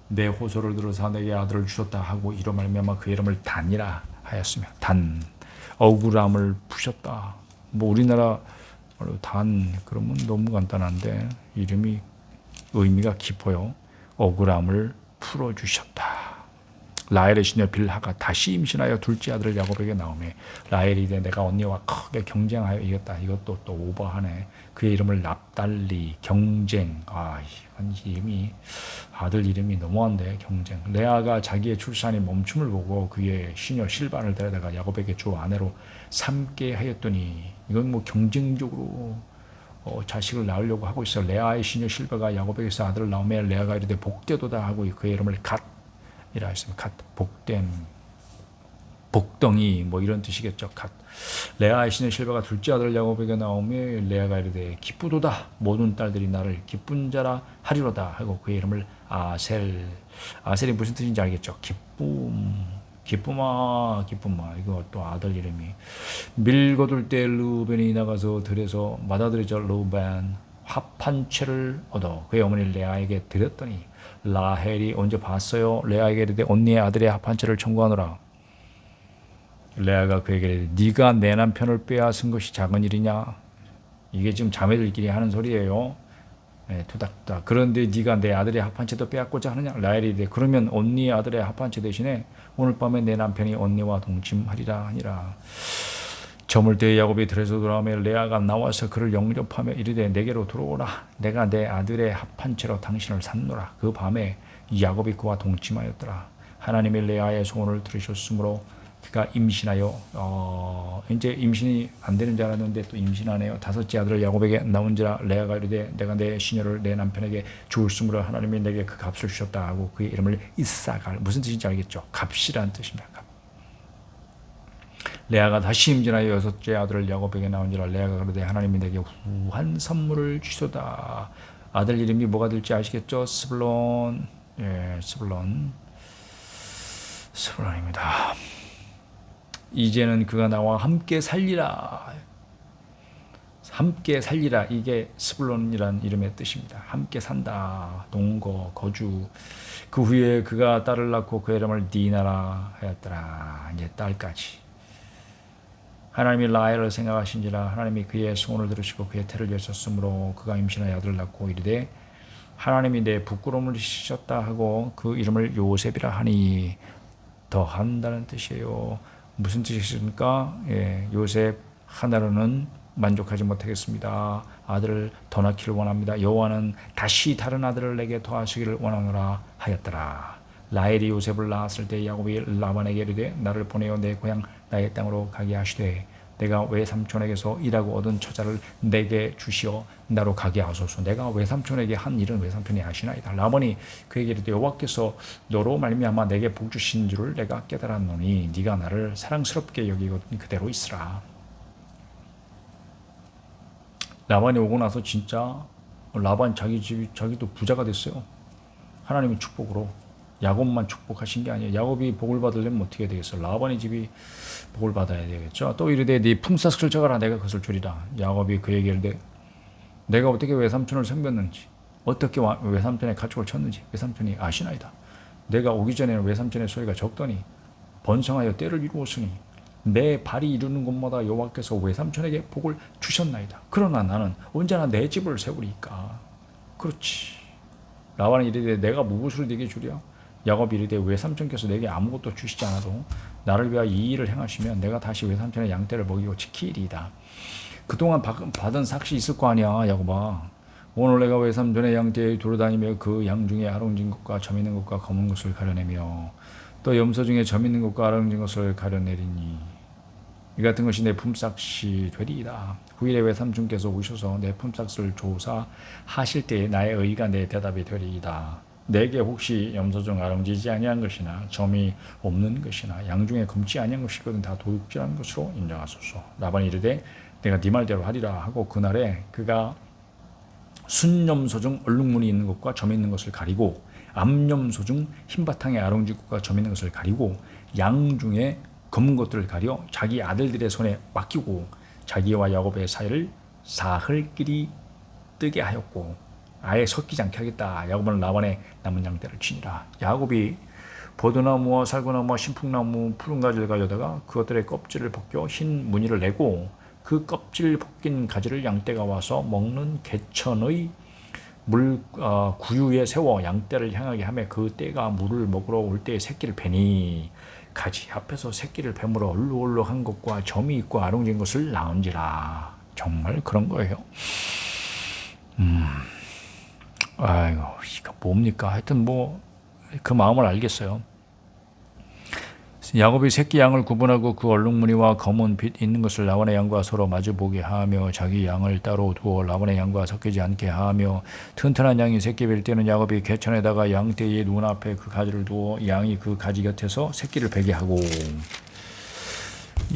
내 호소를 들어서 내게 아들을 주셨다 하고 이로 말미암아 그 이름을 단이라 하였으며, 단 억울함을 푸셨다. 뭐 우리나라 단 그러면 너무 간단한데 이름이 의미가 깊어요. 억울함을 풀어주셨다. 라헬의 시녀 빌하가 다시 임신하여 둘째 아들을 야곱에게 낳으매 라헬이 이제 내가 언니와 크게 경쟁하여 이겼다. 이것도 또 오버하네. 그의 이름을 납달리, 경쟁. 이름이 아들 이름이 너무한데, 경쟁. 레아가 자기의 출산이 멈춤을 보고 그의 시녀 실반을 데려다가 야곱에게 주 아내로 삼게 하였더니, 이건 뭐 경쟁적으로 자식을 낳으려고 하고 있어. 레아의 시녀 실바가 야곱에게서 아들을 낳으며 레아가 이르되 복되도다 하고 그의 이름을 갓이라 했습니다. 갓, 복됨, 복덩이 뭐 이런 뜻이겠죠. 갓. 레아의 시녀 실바가 둘째 아들 야곱에게 나오며 레아가 이르되 기쁘도다. 모든 딸들이 나를 기쁜 자라 하리로다 하고 그의 이름을 아셀. 아셀이 무슨 뜻인지 알겠죠. 기쁨아 이거 또 아들 이름이. 밀거둘 때 르벤이 나가서 들에서 맏아들이죠. 르벤 합한 채를 얻어 그의 어머니 레아에게 드렸더니 라헬이 언제 봤어요? 레아에게 이르되 언니의 아들의 합한 채를 청구하노라. 레아가 그에게 이르되 네가 내 남편을 빼앗은 것이 작은 일이냐. 이게 지금 자매들끼리 하는 소리예요. 투닥투닥. 그런데 네가 내 아들의 합한 채도 빼앗고자 하느냐. 라헬이 이르되 그러면 언니의 아들의 합한 채 대신에 오늘 밤에 내 남편이 언니와 동침하리라 하니라. 저물 때에 야곱이 들에서 돌아오며 레아가 나와서 그를 영접하며 이르되 내게로 들어오라. 내가 내 아들의 합한 채로 당신을 샀노라. 그 밤에 야곱이 그와 동침하였더라. 하나님이 레아의 소원을 들으셨으므로 그가 임신하여 이제 임신이 안 되는 줄 알았는데 또 임신하네요. 다섯째 아들을 야곱에게 낳은지라 레아가 이르되 내가 내 시녀를 내 남편에게 주었으므로 하나님이 내게 그 값을 주셨다 하고 그의 이름을 이사갈, 무슨 뜻인지 알겠죠? 값이라는 뜻입니다. 값. 레아가 다시 임신하여 여섯째 아들을 야곱에게 낳은지라 레아가 그러되 하나님이 내게 후한 선물을 주소다. 아들 이름이 뭐가 될지 아시겠죠? 스불론. 예, 스불론입니다. 이제는 그가 나와 함께 살리라. 함께 살리라. 이게 스불론이라는 이름의 뜻입니다. 함께 산다. 동거, 거주. 그 후에 그가 딸을 낳고 그 이름을 디나라 하였더라. 이제 딸까지. 하나님이 라헬을 생각하신지라 하나님이 그의 소원을 들으시고 그의 태를 여셨으므로 그가 임신하여 아들을 낳고 이르되 하나님이 내 부끄러움을 씻으셨다 하고 그 이름을 요셉이라 하니 더 한다는 뜻이에요. 무슨 뜻이십니까? 예, 요셉 하나로는 만족하지 못하겠습니다. 아들을 더 낳기를 원합니다. 여호와는 다시 다른 아들을 내게 더하시기를 원하노라 하였더라. 라헬이 요셉을 낳았을 때 야곱이 라반에게 이르되 나를 보내어 내 고향 나의 땅으로 가게 하시되 내가 외삼촌에게서 일하고 얻은 처자를 내게 주시어 나로 가게 하소서. 내가 외삼촌에게 한 일은 외삼촌이 아시나이다. 라반이 그에게 이르되 여호와께서 너로 말미암아 내게 복 주신 줄을 내가 깨달았노니 네가 나를 사랑스럽게 여기고 그대로 있으라. 라반이 오고 나서 진짜 라반 자기도 부자가 됐어요. 하나님의 축복으로. 야곱만 축복하신 게 아니에요. 야곱이 복을 받으려면 어떻게 해야 되겠어? 라반의 집이 복을 받아야 되겠죠. 또 이르되 네 품삯을 적어라 내가 그것을 주리라. 야곱이 그에게 이르되 내가 어떻게 외삼촌을 섬겼는지 어떻게 외삼촌의 가축을 쳤는지 외삼촌이 아시나이다. 내가 오기 전에는 외삼촌의 소유가 적더니 번성하여 때를 이루었으니 내 발이 이루는 곳마다 여호와께서 외삼촌에게 복을 주셨나이다. 그러나 나는 언제나 내 집을 세우리까. 그렇지. 라반은 이르되 내가 무엇을 네게 주랴? 야곱이 이르되 외삼촌께서 내게 아무것도 주시지 않아도 나를 위하여 이 일을 행하시면 내가 다시 외삼촌의 양떼를 먹이고 지키리이다. 그동안 받은 삭시 있을 거 아니야. 야곱아. 오늘 내가 외삼촌의 양떼에 돌아다니며 그 양 중에 아롱진 것과 점 있는 것과 검은 것을 가려내며 또 염소 중에 점 있는 것과 아롱진 것을 가려내리니 이 같은 것이 내 품삯이 되리이다. 후일에 외삼촌께서 오셔서 내 품삯을 조사하실 때에 나의 의가 내 대답이 되리이다. 내게 혹시 염소 중 아롱지지 아니한 것이나 점이 없는 것이나 양 중에 검지 아니한 것이거든 다 도둑질한 것으로 인정하소서. 라반이 이르되 내가 네 말대로 하리라 하고 그날에 그가 순염소 중 얼룩무늬 있는 것과 점 있는 것을 가리고 암염소 중 흰바탕에 아롱지 것과 점 있는 것을 가리고 양 중에 검은 것들을 가려 자기 아들들의 손에 맡기고 자기와 야곱의 사이를 사흘끼리 뜨게 하였고 아예 섞이지 않게 하겠다. 야곱은 라반의 남은 양떼를 치니라. 야곱이 버드나무와 살구나무와 신풍나무 푸른 가지를 가져다가 그것들의 껍질을 벗겨 흰 무늬를 내고 그 껍질 벗긴 가지를 양떼가 와서 먹는 개천의 구유에 세워 양떼를 향하게 하며 그 떼가 물을 먹으러 올 때에 새끼를 베니 가지 앞에서 새끼를 뱀으로 얼룩얼룩한 것과 점이 있고 아롱진 것을 낳은지라. 정말 그런 거예요. 아이고 이거 뭡니까? 하여튼 뭐 그 마음을 알겠어요. 야곱이 새끼 양을 구분하고 그 얼룩무늬와 검은 빛 있는 것을 라반의 양과 서로 마주보게 하며 자기 양을 따로 두어 라반의 양과 섞이지 않게 하며 튼튼한 양이 새끼 뵐 때는 야곱이 개천에다가 양떼의 눈앞에 그 가지를 두어 양이 그 가지 곁에서 새끼를 베게 하고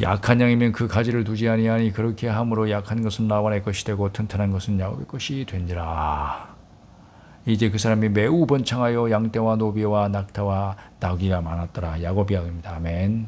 약한 양이면 그 가지를 두지 아니하니 그렇게 함으로 약한 것은 라반의 것이 되고 튼튼한 것은 야곱의 것이 된지라. 이제 그 사람이 매우 번창하여 양떼와 노비와 낙타와 나귀가 많았더라. 야곱이 아멘.